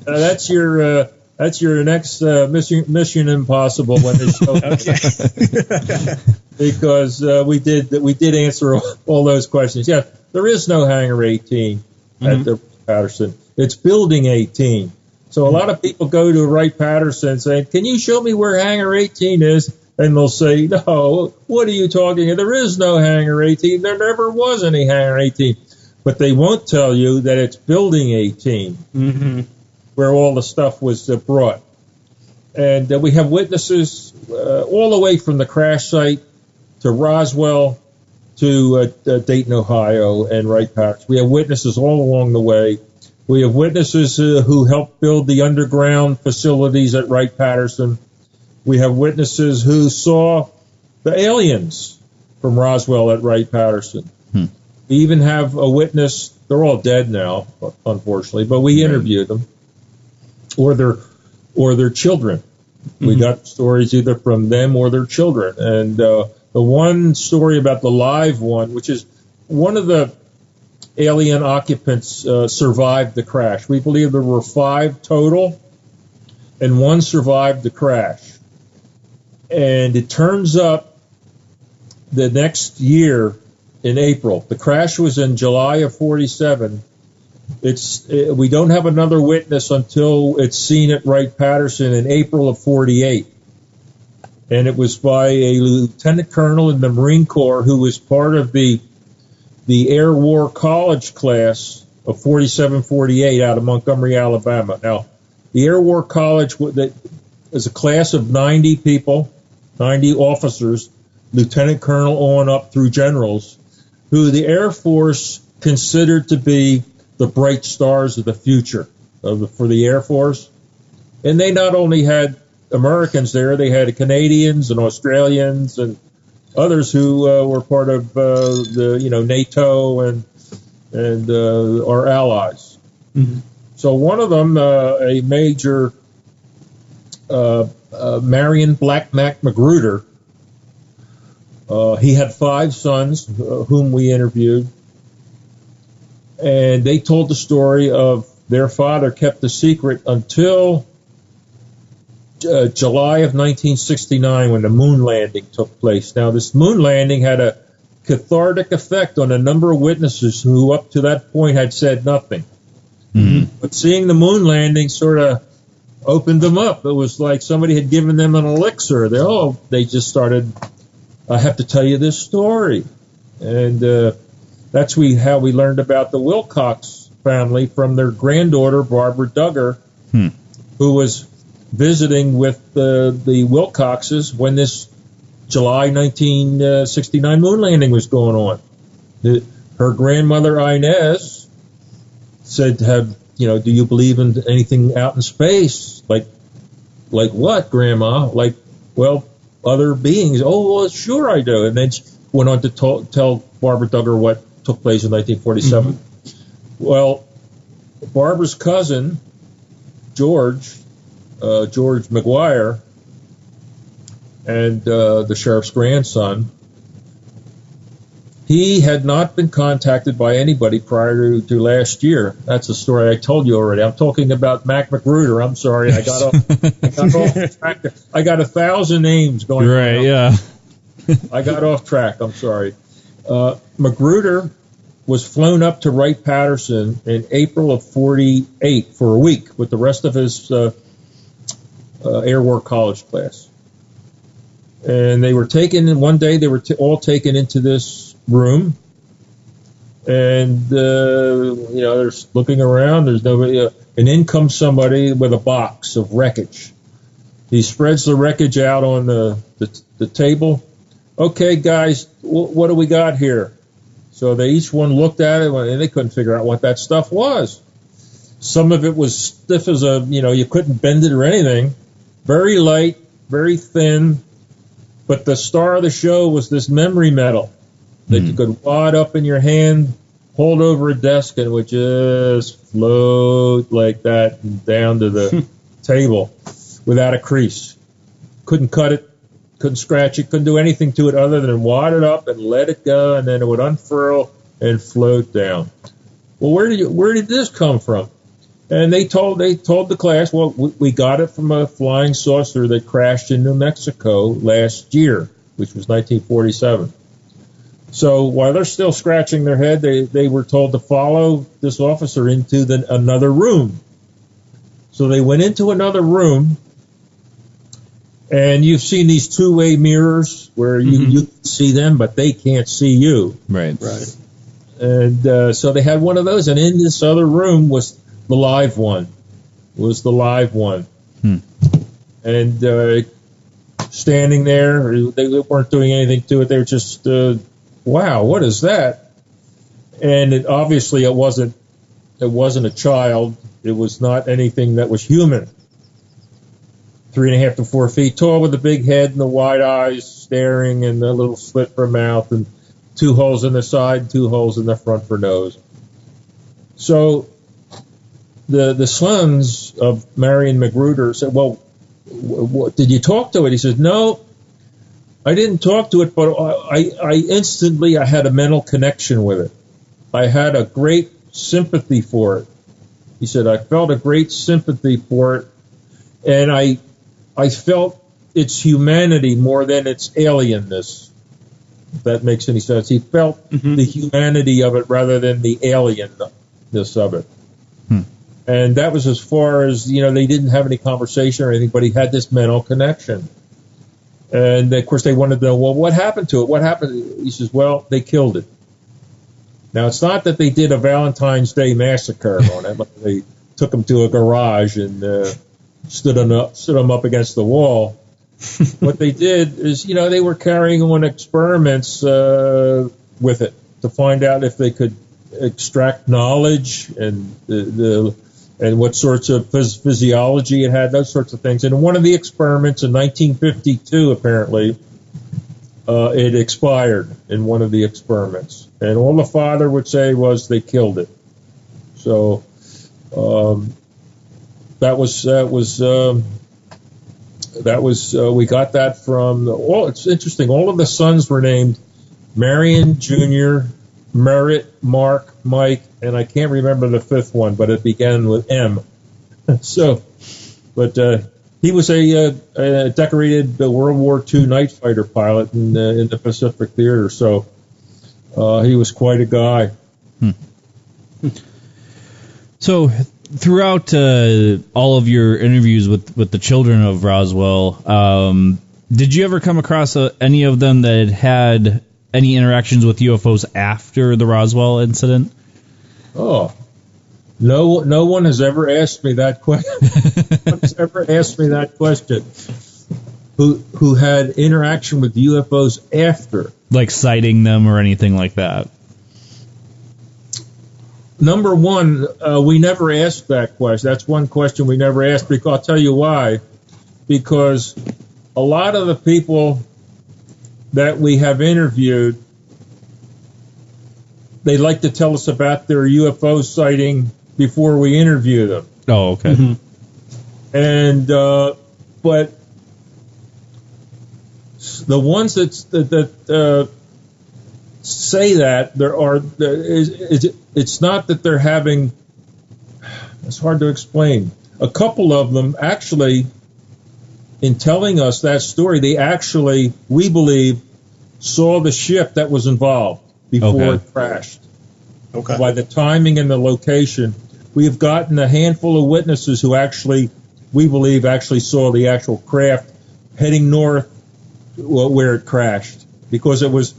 Speaker 3: That's your next Mission Impossible when this show comes out. Because we did answer all those questions. Yeah, there is no Hangar 18 at the Patterson. It's Building 18. So a lot of people go to Wright-Patterson saying, "Can you show me where Hangar 18 is?" And they'll say, no, what are you talking about? There is no Hangar 18. There never was any Hangar 18. But they won't tell you that it's Building 18, where all the stuff was brought. And we have witnesses all the way from the crash site to Roswell to Dayton, Ohio, and Wright-Patterson. We have witnesses all along the way. We have witnesses who helped build the underground facilities at Wright-Patterson. We have witnesses who saw the aliens from Roswell at Wright-Patterson. We even have a witness, they're all dead now, unfortunately, but we interviewed them, or their children. We got stories either from them or their children. And the one story about the live one, which is one of the alien occupants survived the crash. We believe there were 5 total, and one survived the crash. And it turns up the next year in April. The crash was in July of 47. We don't have another witness until it's seen at Wright-Patterson in April of 48. And it was by a lieutenant colonel in the Marine Corps who was part of the Air War College class of 47-48 out of Montgomery, Alabama. Now, the Air War College is a class of 90 people, 90 officers, lieutenant colonel on up through generals, who the Air Force considered to be the bright stars of the future for the Air Force. And they not only had Americans there, they had Canadians and Australians and others who were part of NATO and our allies. So one of them, a major Marion Black Mac Magruder, he had 5 sons whom we interviewed, and they told the story of their father kept the secret until July of 1969 when the moon landing took place. Now, this moon landing had a cathartic effect on a number of witnesses who up to that point had said nothing. But seeing the moon landing sort of opened them up. It was like somebody had given them an elixir. They just started, I have to tell you this story. And that's how we learned about the Wilcox family from their granddaughter, Barbara Duggar, who was visiting with the Wilcoxes when this July 1969 moon landing was going on. Her grandmother, Inez, said, do you believe in anything out in space? Like what, Grandma? Other beings. Oh, well, sure I do. And then she went on to tell Barbara Duggar what took place in 1947. Well, Barbara's cousin, George McGuire, and the sheriff's grandson, he had not been contacted by anybody prior to last year. That's a story I told you already. I'm talking about Mac Magruder. I'm sorry, I got off track. I got 1,000 names going on.
Speaker 2: Right, yeah.
Speaker 3: I got off track. I'm sorry. Magruder was flown up to Wright-Patterson in April of 48 for a week with the rest of his Air War College class. And they were taken, one day they were all taken into this room, and they're looking around, there's nobody, and in comes somebody with a box of wreckage. He spreads the wreckage out on the table. Okay, guys, what do we got here? So they each one looked at it, and they couldn't figure out what that stuff was. Some of it was stiff as you couldn't bend it or anything. Very light, very thin. But the star of the show was this memory metal that you could wad up in your hand, hold over a desk, and it would just float like that down to the table without a crease. Couldn't cut it, couldn't scratch it, couldn't do anything to it other than wad it up and let it go, and then it would unfurl and float down. Well, where did this come from? And they told the class, well, we got it from a flying saucer that crashed in New Mexico last year, which was 1947. So while they're still scratching their head, they were told to follow this officer into another room. So they went into another room, And you've seen these two-way mirrors where you can see them, but they can't see you.
Speaker 2: Right.
Speaker 3: And so they had one of those, and in this other room was the live one. And standing there, they weren't doing anything to it. They were just, wow, what is that? And obviously it wasn't a child. It was not anything that was human. 3.5 to 4 feet tall with a big head and the wide eyes staring and a little slit for mouth and 2 holes in the side, 2 holes in the front for nose. So the sons of Marion Magruder said, well, did you talk to it? He said, no, I didn't talk to it, but I instantly had a mental connection with it. I had a great sympathy for it. He said, I felt a great sympathy for it, and I felt its humanity more than its alienness, if that makes any sense. He felt the humanity of it rather than the alienness of it. And that was as far as, they didn't have any conversation or anything, but he had this mental connection. And, of course, they wanted to know, well, what happened to it? What happened? He says, well, they killed it. Now, it's not that they did a Valentine's Day massacre on it. Like they took him to a garage and stood him up against the wall. What they did is, they were carrying on experiments with it to find out if they could extract knowledge and and what sorts of physiology it had, those sorts of things. And in one of the experiments in 1952, apparently, it expired in one of the experiments. And all the father would say was they killed it. So that was we got that from it's interesting. All of the sons were named Marion Jr., Merritt, Mark, Mike, and I can't remember the fifth one, but it began with M. So, but he was a decorated World War II night fighter pilot in the Pacific Theater. So he was quite a guy.
Speaker 2: So throughout all of your interviews with the children of Roswell, did you ever come across any of them that had any interactions with UFOs after the Roswell incident?
Speaker 3: Oh, no one has ever asked me that question. No one has ever asked me that question. Who had interaction with UFOs after?
Speaker 2: Like sighting them or anything like that?
Speaker 3: Number one, we never asked that question. That's one question we never asked, because I'll tell you why. Because a lot of the people that we have interviewed, they like to tell us about their UFO sighting before we interview them.
Speaker 2: Oh, okay.
Speaker 3: And but the ones that say that it's not that they're having. It's hard to explain. A couple of them actually, in telling us that story, they actually, we believe, saw the ship that was involved before it crashed.
Speaker 1: Okay.
Speaker 3: By the timing and the location, we have gotten a handful of witnesses who actually, we believe, actually saw the actual craft heading north where it crashed, because it was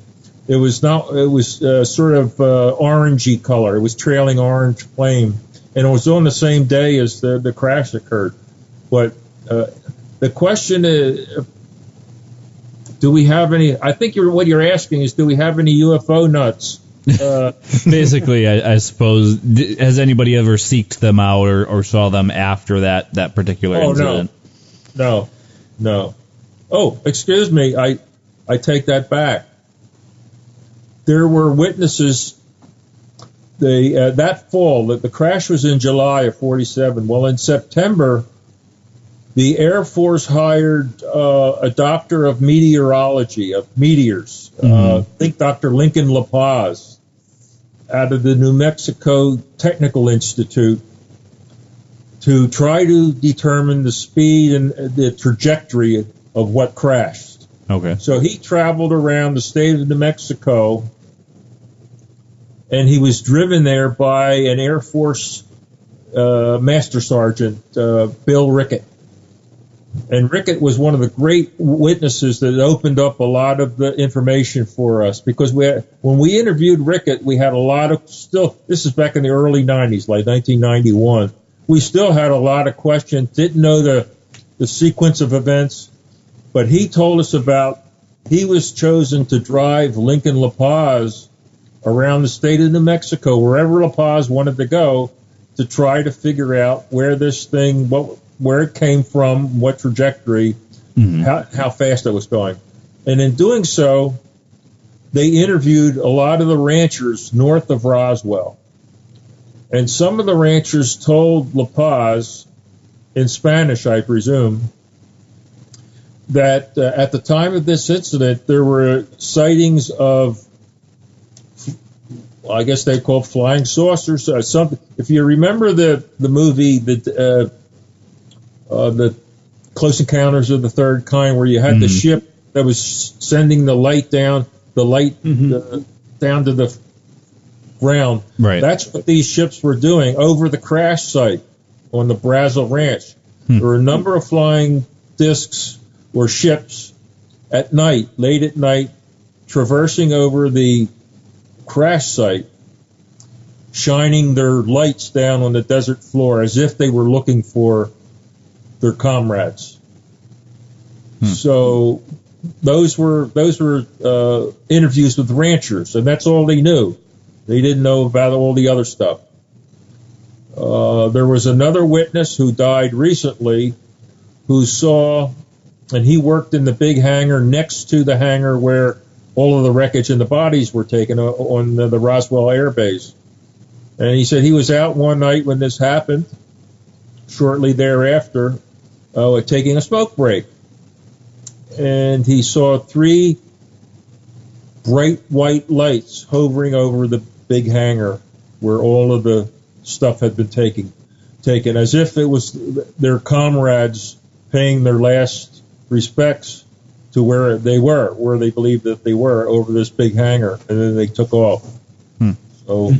Speaker 3: sort of orangey color. It was trailing orange flame, and it was on the same day as the crash occurred. But the question is, do we have any? I think what you're asking is, do we have any UFO nuts?
Speaker 2: Basically, I suppose. Has anybody ever seeked them out or saw them after that particular incident?
Speaker 3: No. Oh, excuse me. I take that back. There were witnesses. That fall, the crash was in July of '47. Well, in September, the Air Force hired a doctor of meteorology, of meteors. I think Dr. Lincoln La Paz, out of the New Mexico Technical Institute, to try to determine the speed and the trajectory of what crashed.
Speaker 2: Okay.
Speaker 3: So he traveled around the state of New Mexico, and he was driven there by an Air Force Master Sergeant, Bill Rickett. And Rickett was one of the great witnesses that opened up a lot of the information for us, because when we interviewed Rickett, we had a lot of this is back in the early 90s, like 1991. We still had a lot of questions, didn't know the sequence of events, but he told us he was chosen to drive Lincoln La Paz around the state of New Mexico, wherever La Paz wanted to go, to try to figure out where this thing, where it came from, what trajectory, how fast it was going. And in doing so, they interviewed a lot of the ranchers north of Roswell. And some of the ranchers told La Paz, in Spanish, I presume, that at the time of this incident, there were sightings of, I guess they call flying saucers. Something. If you remember the movie, the Close Encounters of the Third Kind, where you had the ship that was sending the light down, down to the ground.
Speaker 2: Right.
Speaker 3: That's what these ships were doing over the crash site on the Brazil Ranch. There were a number of flying discs or ships at night, late at night, traversing over the crash site, shining their lights down on the desert floor as if they were looking for their comrades. So those were interviews with ranchers, and that's all they knew. They didn't know about all the other stuff. There was another witness who died recently who saw, and he worked in the big hangar next to the hangar where all of the wreckage and the bodies were taken on the Roswell Air Base. And he said he was out one night when this happened, shortly thereafter, taking a smoke break. And he saw 3 bright white lights hovering over the big hangar where all of the stuff had been taken, as if it was their comrades paying their last respects to where they believed that they were, over this big hangar, and then they took off. So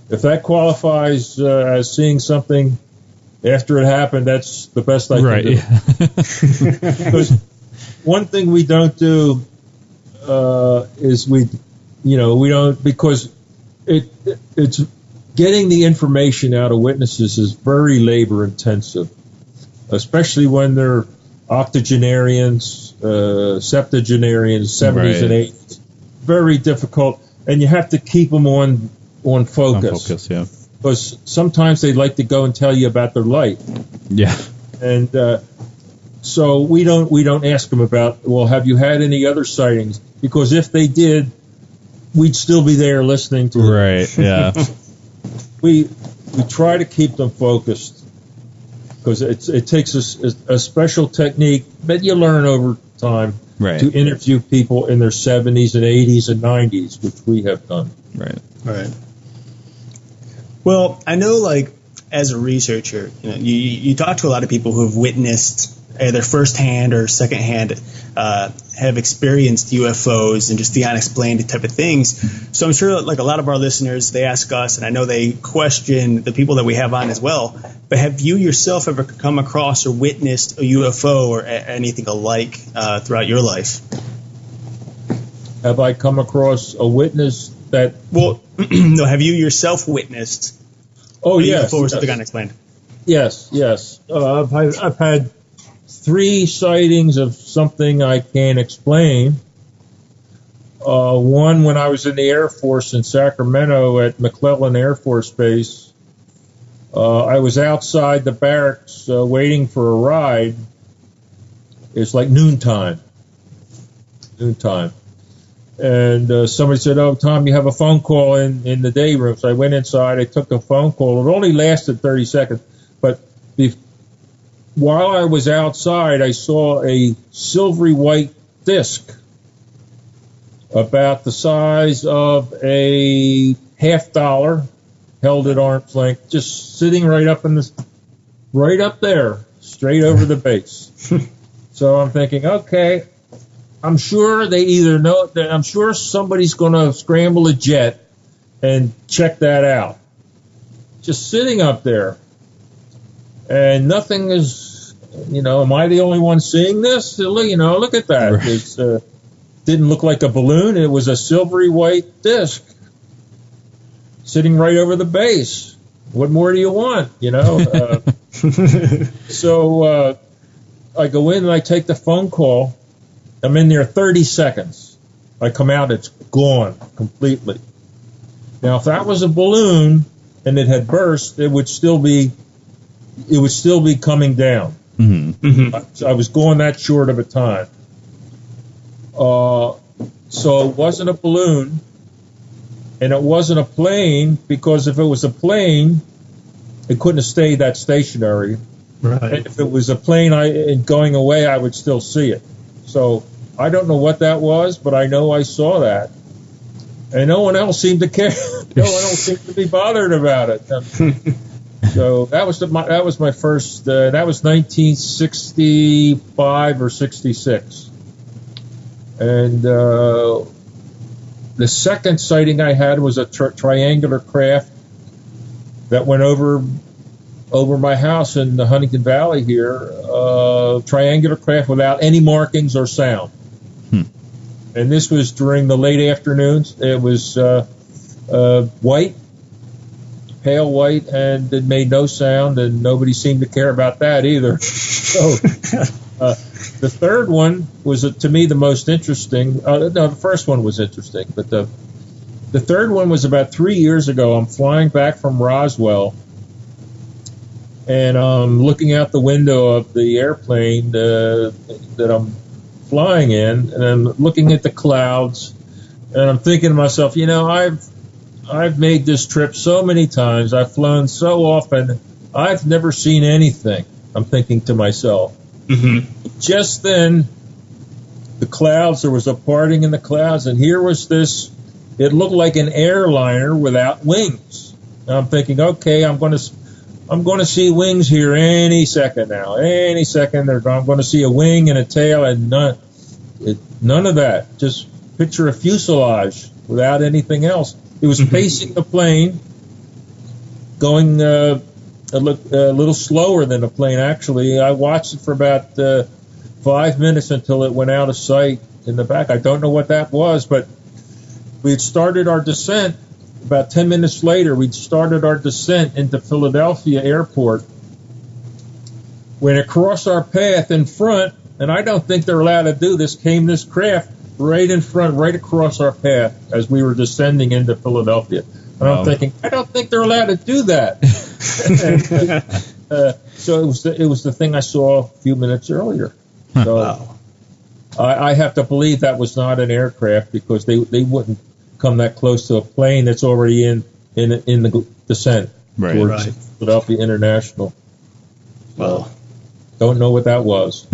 Speaker 3: if that qualifies as seeing something after it happened, that's the best I can do. Because one thing we don't do is we don't, because it's getting the information out of witnesses is very labor intensive, especially when they're octogenarians, septuagenarians, 70s and 80s. Very difficult, and you have to keep them on focus.
Speaker 2: Yeah.
Speaker 3: Because sometimes they'd like to go and tell you about their life.
Speaker 2: Yeah.
Speaker 3: And so we don't ask them about, well, have you had any other sightings? Because if they did, we'd still be there listening to them.
Speaker 2: Right. Yeah.
Speaker 3: We try to keep them focused, because it takes a special technique that you learn over time to interview people in their 70s and 80s and 90s, which we have done.
Speaker 1: Right. Well, I know, like, as a researcher, you talk to a lot of people who have witnessed either firsthand or secondhand, have experienced UFOs and just the unexplained type of things. So I'm sure, like, a lot of our listeners, they ask us, and I know they question the people that we have on as well, but have you yourself ever come across or witnessed a UFO or anything alike throughout your life?
Speaker 3: Have I come across a witness that...
Speaker 1: Well, no, have you yourself witnessed a UFO or something unexplained?
Speaker 3: Yes. I've had 3 sightings of something I can't explain. One when I was in the Air Force in Sacramento at McClellan Air Force Base. I was outside the barracks waiting for a ride. It's like noontime. And somebody said, "Oh, Tom, you have a phone call in the day room." So I went inside. I took a phone call. It only lasted 30 seconds. But while I was outside, I saw a silvery white disc about the size of a $50, held at arm's length, just sitting right up there, straight over the base. So I'm thinking, okay, I'm sure they either know that. I'm sure somebody's going to scramble a jet and check that out. Just sitting up there, and nothing is am I the only one seeing this? Look at that.
Speaker 2: Right.
Speaker 3: It didn't look like a balloon. It was a silvery white disc sitting right over the base. What more do you want? So I go in and I take the phone call. I'm in there 30 seconds. I come out, it's gone completely. Now, if that was a balloon and it had burst, it would still be coming down.
Speaker 2: Mm-hmm.
Speaker 3: I was going that short of a time. So it wasn't a balloon, and it wasn't a plane, because if it was a plane, it couldn't have stayed that stationary.
Speaker 1: Right.
Speaker 3: And if it was a plane going away, I would still see it. So I don't know what that was, but I know I saw that. And no one else seemed to care. No one else seemed to be bothered about it. So that was my first. That was 1965 or 66. And the second sighting I had was a triangular craft that went over my house in the Huntington Valley here. Triangular craft without any markings or sound. And this was during the late afternoons. It was white, pale white, and it made no sound, and nobody seemed to care about that either. So the third one was, to me, the most interesting. No, the first one was interesting, but the third one was about 3 years ago. I'm flying back from Roswell, and I'm looking out the window of the airplane that I'm flying in, and I'm looking at the clouds, and I'm thinking to myself, I've made this trip so many times, I've flown so often, I've never seen anything. I'm thinking to myself.
Speaker 1: Mm-hmm.
Speaker 3: Just then, there was a parting in the clouds, and here was this, it looked like an airliner without wings. And I'm thinking, okay, I'm going to see wings here any second now. Any second, I'm going to see a wing and a tail, and none of that. Just picture a fuselage without anything else. It was pacing the plane, going a little slower than the plane, actually. I watched it for about 5 minutes until it went out of sight in the back. I don't know what that was, but we had started our descent. About 10 minutes later, we'd started our descent into Philadelphia Airport when it crossed our path in front, and I don't think they're allowed to do this, came this craft right in front, right across our path as we were descending into Philadelphia. And I'm thinking, I don't think they're allowed to do that. So it was the thing I saw a few minutes earlier. So
Speaker 1: Wow.
Speaker 3: I have to believe that was not an aircraft, because they wouldn't come that close to a plane that's already in the descent towards
Speaker 1: Right.
Speaker 3: Philadelphia International.
Speaker 1: Well,
Speaker 3: Don't know what that was.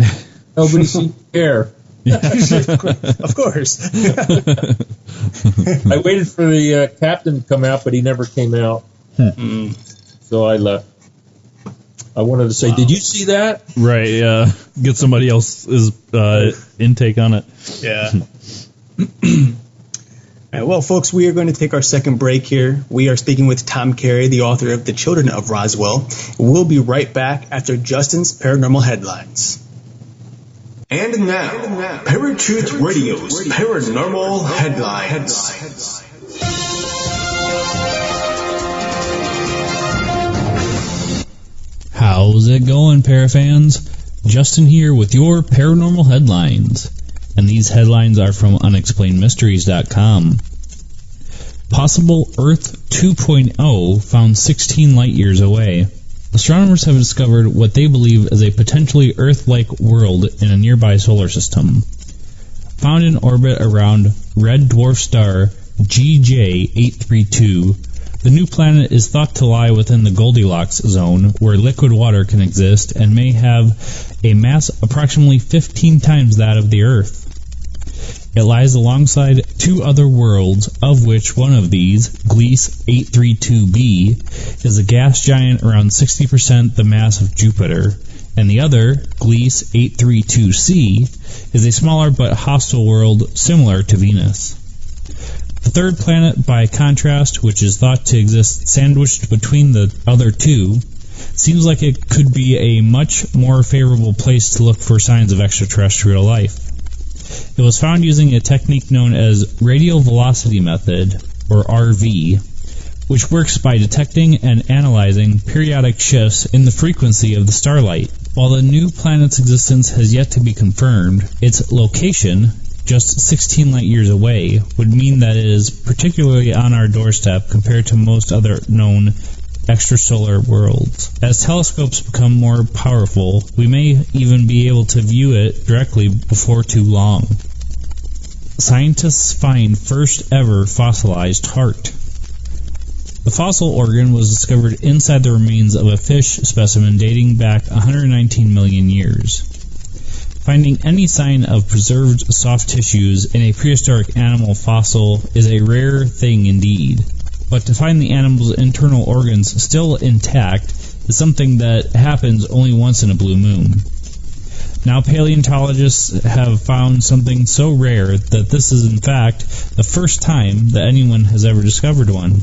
Speaker 3: Nobody seemed to care.
Speaker 1: of course.
Speaker 3: I waited for the captain to come out, but he never came out. So I left. I wanted to say, did you see that?
Speaker 2: Right, yeah. Get somebody else's intake on it.
Speaker 1: Yeah. All right, well, folks, we are going to take our second break here. We are speaking with Tom Carey, the author of The Children of Roswell. We'll be right back after Justin's Paranormal Headlines.
Speaker 6: And now, Paratruth Radio's Paranormal Headlines.
Speaker 7: How's it going, Parafans? Justin here with your Paranormal Headlines. And these headlines are from unexplainedmysteries.com. Possible Earth 2.0 found 16 light years away. Astronomers have discovered what they believe is a potentially Earth-like world in a nearby solar system. Found in orbit around red dwarf star GJ832, the new planet is thought to lie within the Goldilocks zone, where liquid water can exist and may have a mass approximately 15 times that of the Earth. It lies alongside two other worlds, of which one of these, Gliese 832b, is a gas giant around 60% the mass of Jupiter, and the other, Gliese 832c, is a smaller but hostile world similar to Venus. The third planet, by contrast, which is thought to exist sandwiched between the other two, seems like it could be a much more favorable place to look for signs of extraterrestrial life. It was found using a technique known as radial velocity method, or RV, which works by detecting and analyzing periodic shifts in the frequency of the starlight. While the new planet's existence has yet to be confirmed, its location, just 16 light years away, would mean that it is particularly on our doorstep compared to most other known extrasolar worlds. As telescopes become more powerful, we may even be able to view it directly before too long. Scientists find first ever fossilized heart. The fossil organ was discovered inside the remains of a fish specimen dating back 119 million years. Finding any sign of preserved soft tissues in a prehistoric animal fossil is a rare thing indeed. But to find the animal's internal organs still intact is something that happens only once in a blue moon. Now paleontologists have found something so rare that this is in fact the first time that anyone has ever discovered one.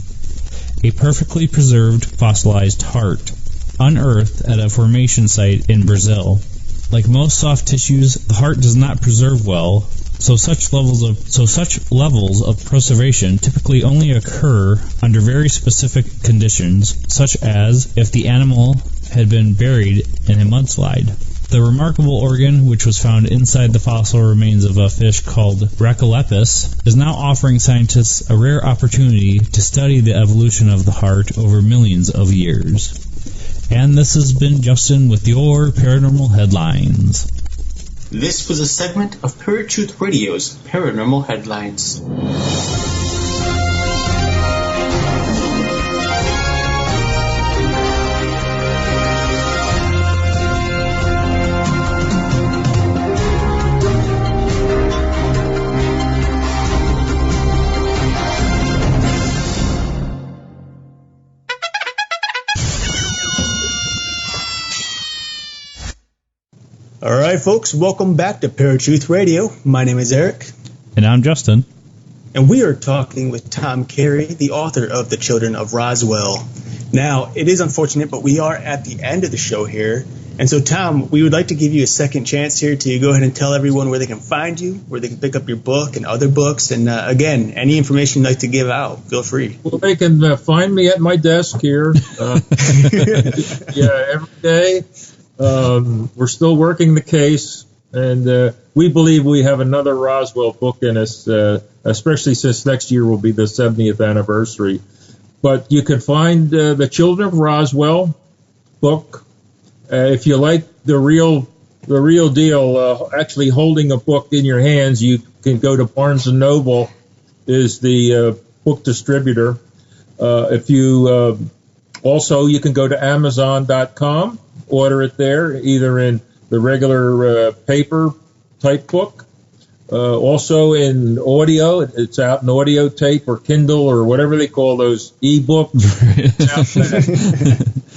Speaker 7: A perfectly preserved fossilized heart, unearthed at a formation site in Brazil. Like most soft tissues, the heart does not preserve well, so such levels of preservation typically only occur under very specific conditions, such as if the animal had been buried in a mudslide. The remarkable organ, which was found inside the fossil remains of a fish called Rhacolepis, is now offering scientists a rare opportunity to study the evolution of the heart over millions of years. And this has been Justin with your Paranormal Headlines.
Speaker 5: This was a segment of Paratruth Radio's Paranormal Headlines.
Speaker 1: All right, folks, welcome back to Paratruth Radio. My name is Eric.
Speaker 2: And I'm Justin.
Speaker 1: And we are talking with Tom Carey, the author of The Children of Roswell. Now, it is unfortunate, but we are at the end of the show here. And so, Tom, we would like to give you a second chance here to go ahead and tell everyone where they can find you, where they can pick up your book and other books. And again, any information you'd like to give out, feel free.
Speaker 3: Well, they can find me at my desk here every day. We're still working the case, and we believe we have another Roswell book in us, especially since next year will be the 70th anniversary. But you can find the Children of Roswell book. If you like the real deal, actually holding a book in your hands, you can go to Barnes & Noble is the book distributor. If you also, you can go to Amazon.com. Order it there, either in the regular paper type book, also in audio. It's out in audio tape or Kindle or whatever they call those e-books.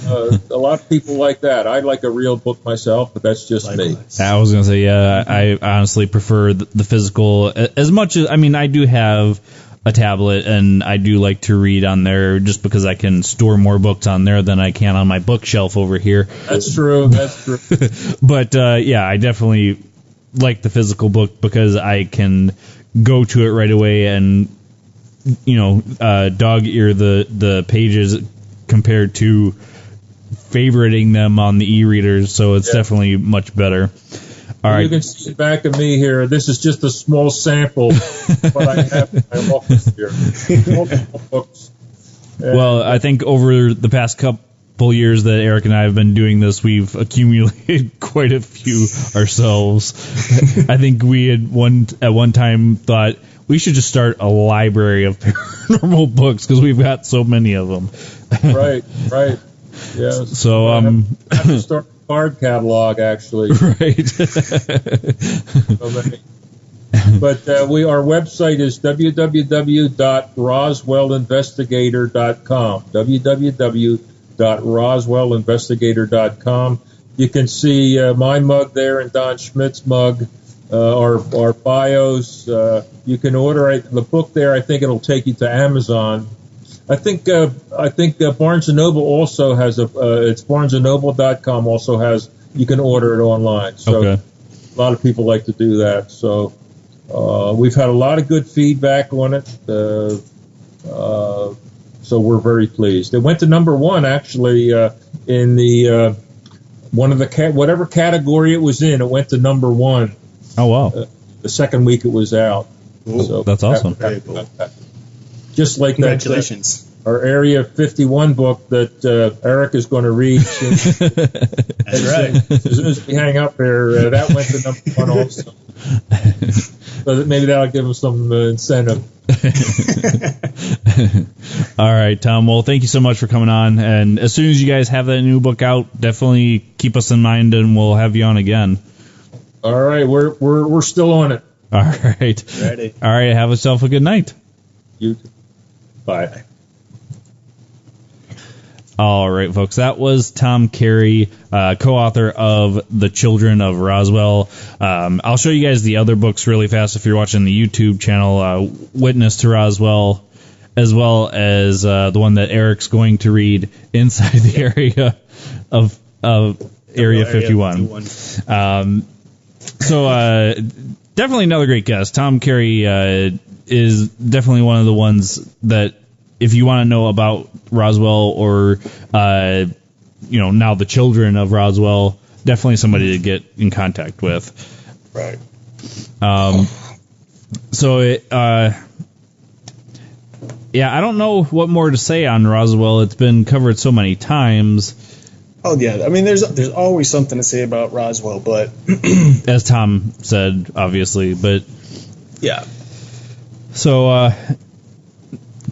Speaker 3: A lot of people like that. I like a real book myself, but that's just me.
Speaker 2: I was going to say, yeah, I honestly prefer the physical as much as, I mean, I do have a tablet, and I do like to read on there just because I can store more books on there than I can on my bookshelf over here.
Speaker 3: That's true.
Speaker 2: But, yeah, I definitely like the physical book because I can go to it right away and, dog ear the pages compared to favoriting them on the e-readers, so it's definitely much better. All right.
Speaker 3: You can see the back of me here. This is just a small sample of what I have in my office here. Multiple books.
Speaker 2: Well, I think over the past couple years that Eric and I have been doing this, we've accumulated quite a few ourselves. I think we had at one time thought we should just start a library of paranormal books because we've got so many of them.
Speaker 3: Right. Yeah.
Speaker 2: So
Speaker 3: I have to start a card catalog, actually.
Speaker 2: Right.
Speaker 3: But our website is www.roswellinvestigator.com. www.roswellinvestigator.com. You can see my mug there and Don Schmidt's mug, our bios. You can order the book there. I think it'll take you to Amazon. I think Barnes and Noble also has it's barnesandnoble.com also has, you can order it online. So
Speaker 2: Okay.
Speaker 3: a lot of people like to do that. So we've had a lot of good feedback on it. So we're very pleased. It went to number 1 actually in the one of the whatever category it was in. It went to number 1.
Speaker 2: Oh wow,
Speaker 3: The second week it was out. So
Speaker 2: that's awesome.
Speaker 1: Very cool.
Speaker 3: Just like
Speaker 1: Congratulations.
Speaker 3: our Area 51 book that Eric is going to read.
Speaker 1: That's right.
Speaker 3: As soon as we hang up there, that went to number 1 also. So maybe that'll give him some incentive.
Speaker 2: All right, Tom. Well, thank you so much for coming on. And as soon as you guys have that new book out, definitely keep us in mind, and we'll have you on again.
Speaker 3: All right, we're still on it.
Speaker 2: All right.
Speaker 1: Ready.
Speaker 2: All right. Have yourself a good night.
Speaker 3: You too. Bye.
Speaker 2: All right, folks. That was Tom Carey, co-author of The Children of Roswell. I'll show you guys the other books really fast if you're watching the YouTube channel, Witness to Roswell, as well as the one that Eric's going to read, Inside the Area of Area 51. So definitely another great guest. Tom Carey is definitely one of the ones that, if you want to know about Roswell or, now the children of Roswell, definitely somebody to get in contact with.
Speaker 1: Right.
Speaker 2: I don't know what more to say on Roswell. It's been covered so many times.
Speaker 1: Oh, yeah. I mean, there's always something to say about Roswell, but...
Speaker 2: As Tom said, obviously, but...
Speaker 1: Yeah.
Speaker 2: So,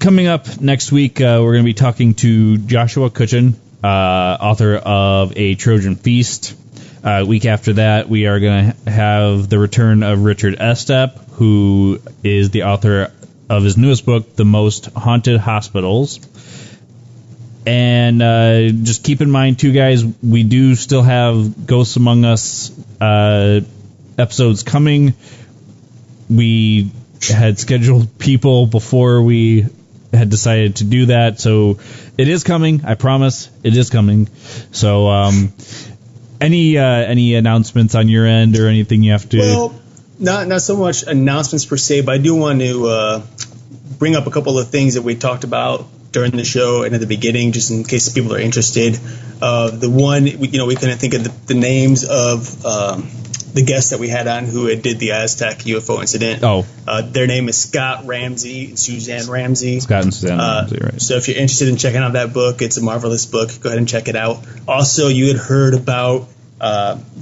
Speaker 2: coming up next week, we're going to be talking to Joshua Cutchin, author of A Trojan Feast. Week after that, we are going to have the return of Richard Estep, who is the author of his newest book, The Most Haunted Hospitals. And just keep in mind, too, guys, we do still have Ghosts Among Us episodes coming. We had scheduled people before we had decided to do that, so it is coming. I promise, it is coming. So, any announcements on your end or anything you have to?
Speaker 1: Well, not so much announcements per se, but I do want to bring up a couple of things that we talked about during the show and at the beginning, just in case people are interested. The one, we couldn't think of the names of the guests that we had on who did the Aztec UFO incident.
Speaker 2: Oh.
Speaker 1: Their name is Scott Ramsey and Suzanne Ramsey.
Speaker 2: Scott and Suzanne Ramsey, right.
Speaker 1: So if you're interested in checking out that book, it's a marvelous book. Go ahead and check it out. Also, you had heard about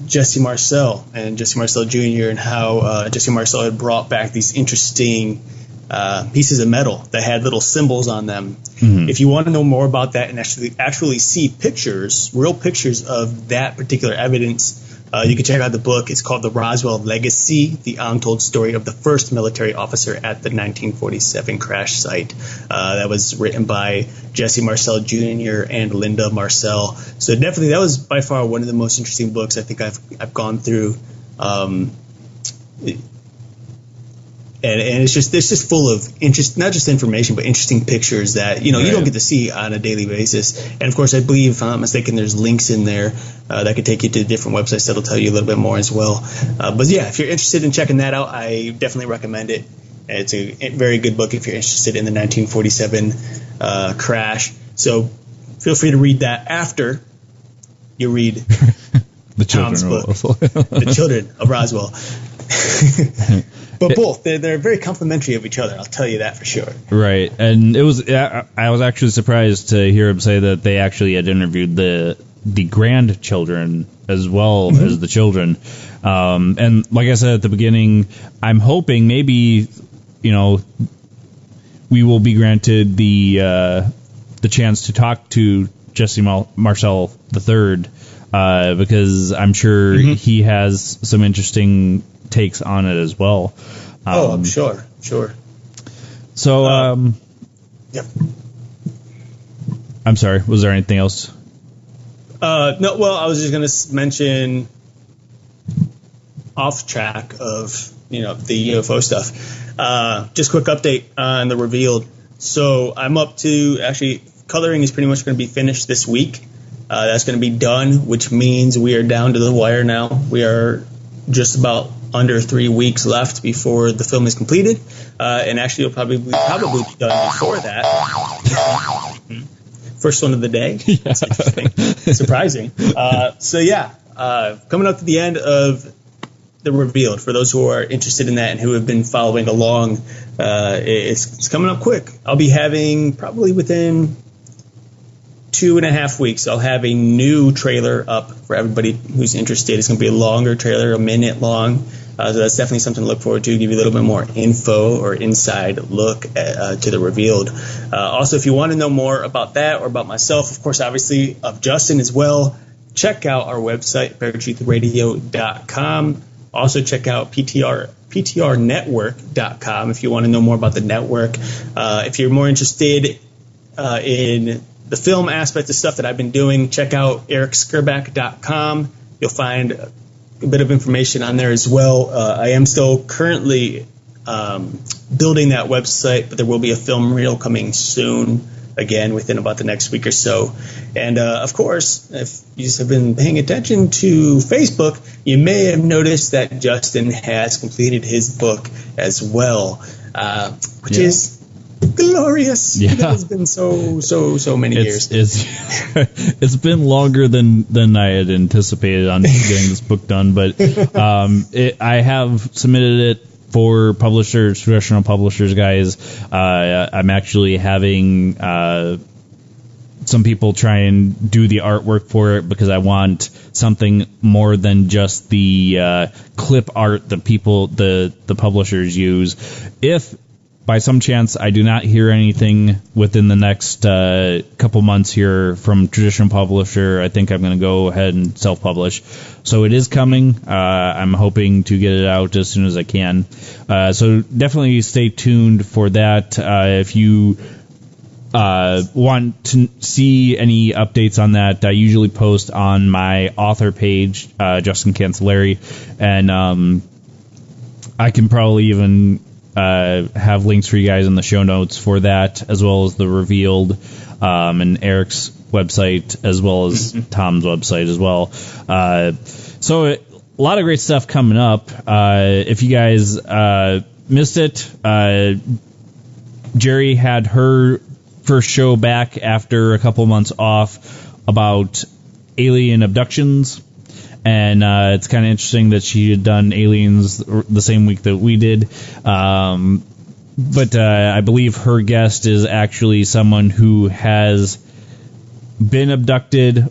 Speaker 1: Jesse Marcel and Jesse Marcel Jr. and how Jesse Marcel had brought back these interesting pieces of metal that had little symbols on them. Mm-hmm. If you want to know more about that and actually see pictures, real pictures of that particular evidence, you can check out the book. It's called The Roswell Legacy, the untold story of the first military officer at the 1947 crash site. That was written by Jesse Marcel Jr. and Linda Marcel. So definitely that was by far one of the most interesting books I think I've gone through. And it's just full of interest, not just information, but interesting pictures that, you don't get to see on a daily basis. And, of course, I believe, if I'm not mistaken, there's links in there that could take you to different websites that'll tell you a little bit more as well. But, yeah, if you're interested in checking that out, I definitely recommend it. It's a very good book if you're interested in the 1947 crash. So feel free to read that after you read
Speaker 2: The
Speaker 1: Tom's book, The Children of Roswell. But both, they're very complimentary of each other. I'll tell you that for sure.
Speaker 2: Right, and I was actually surprised to hear him say that they actually had interviewed the grandchildren as well as the children. And like I said at the beginning, I'm hoping maybe we will be granted the chance to talk to Jesse Marcel III because I'm sure he has some interesting takes on it as well.
Speaker 1: I'm sure.
Speaker 2: So,
Speaker 1: yep.
Speaker 2: I'm sorry. Was there anything else?
Speaker 1: No. Well, I was just going to mention off track of the UFO stuff. Just quick update on the revealed. So I'm up to, actually, coloring is pretty much going to be finished this week. That's going to be done, which means we are down to the wire now. We are just about under 3 weeks left before the film is completed. And actually, it'll probably be done before that. First one of the day. That's interesting. Surprising. Coming up to the end of The Revealed, for those who are interested in that and who have been following along, it's coming up quick. I'll be having, probably within 2.5 weeks, I'll have a new trailer up for everybody who's interested. It's going to be a longer trailer, 1 minute long. So that's definitely something to look forward to, give you a little bit more info or inside look to The Revealed. Also, if you want to know more about that or about myself, of course, obviously, of Justin as well, check out our website, paratruthradio.com. Also, check out ptrnetwork.com if you want to know more about the network. If you're more interested in the film aspect of stuff that I've been doing, check out ericskirback.com. You'll find a bit of information on there as well. I am still currently building that website, but there will be a film reel coming soon, again, within about the next week or so. And, of course, if you have been paying attention to Facebook, you may have noticed that Justin has completed his book as well, which is glorious.
Speaker 2: Yeah.
Speaker 1: It's been so many years.
Speaker 2: It's been longer than I had anticipated on getting this book done, but I have submitted it for publishers, traditional publishers, guys. I'm actually having some people try and do the artwork for it because I want something more than just the clip art that the publishers use. If by some chance I do not hear anything within the next couple months here from traditional publisher, I think I'm going to go ahead and self-publish. So it is coming. I'm hoping to get it out as soon as I can. So definitely stay tuned for that. If you want to see any updates on that, I usually post on my author page, Justin Cancellari, and I can probably even have links for you guys in the show notes for that, as well as The Revealed and Eric's website, as well as Tom's website as well. So a lot of great stuff coming up. If you guys missed it, Jerry had her first show back after a couple months off about alien abductions. And it's kind of interesting that she had done Aliens the same week that we did. But I believe her guest is actually someone who has been abducted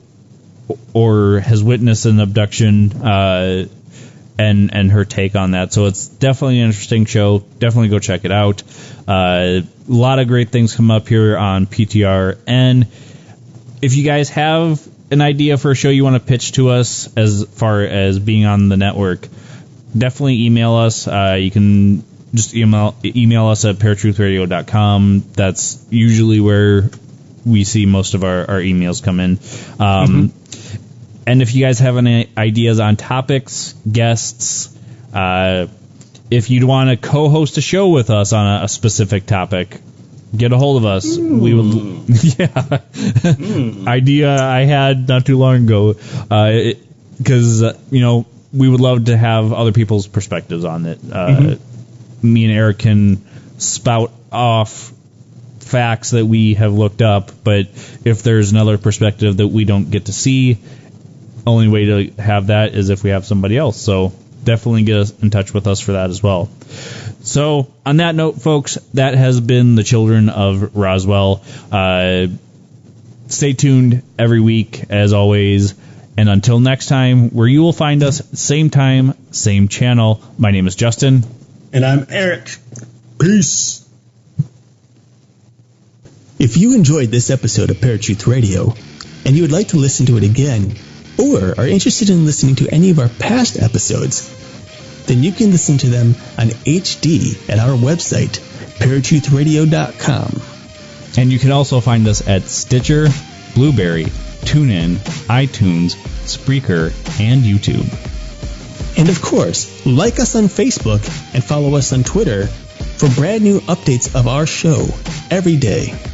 Speaker 2: or has witnessed an abduction, and her take on that. So it's definitely an interesting show. Definitely go check it out. A lot of great things come up here on PTR. And if you guys have an idea for a show you want to pitch to us as far as being on the network, definitely email us. You can just email us at paratruthradio.com. That's usually where we see most of our emails come in. And if you guys have any ideas on topics, guests, if you'd want to co-host a show with us on a specific topic, get a hold of us. We would, idea I had not too long ago, because we would love to have other people's perspectives on it. Me and Eric can spout off facts that we have looked up, but if there's another perspective that we don't get to see, only way to have that is if we have somebody else. So definitely get in touch with us for that as well. So, on that note, folks, that has been the Children of Roswell. Stay tuned every week, as always. And until next time, where you will find us, same time, same channel. My name is Justin.
Speaker 1: And I'm Eric.
Speaker 6: Peace. If you enjoyed this episode of Paratruth Radio, and you would like to listen to it again, or are interested in listening to any of our past episodes, then you can listen to them on HD at our website, paratruthradio.com.
Speaker 2: And you can also find us at Stitcher, Blueberry, TuneIn, iTunes, Spreaker, and YouTube.
Speaker 6: And of course, like us on Facebook and follow us on Twitter for brand new updates of our show every day.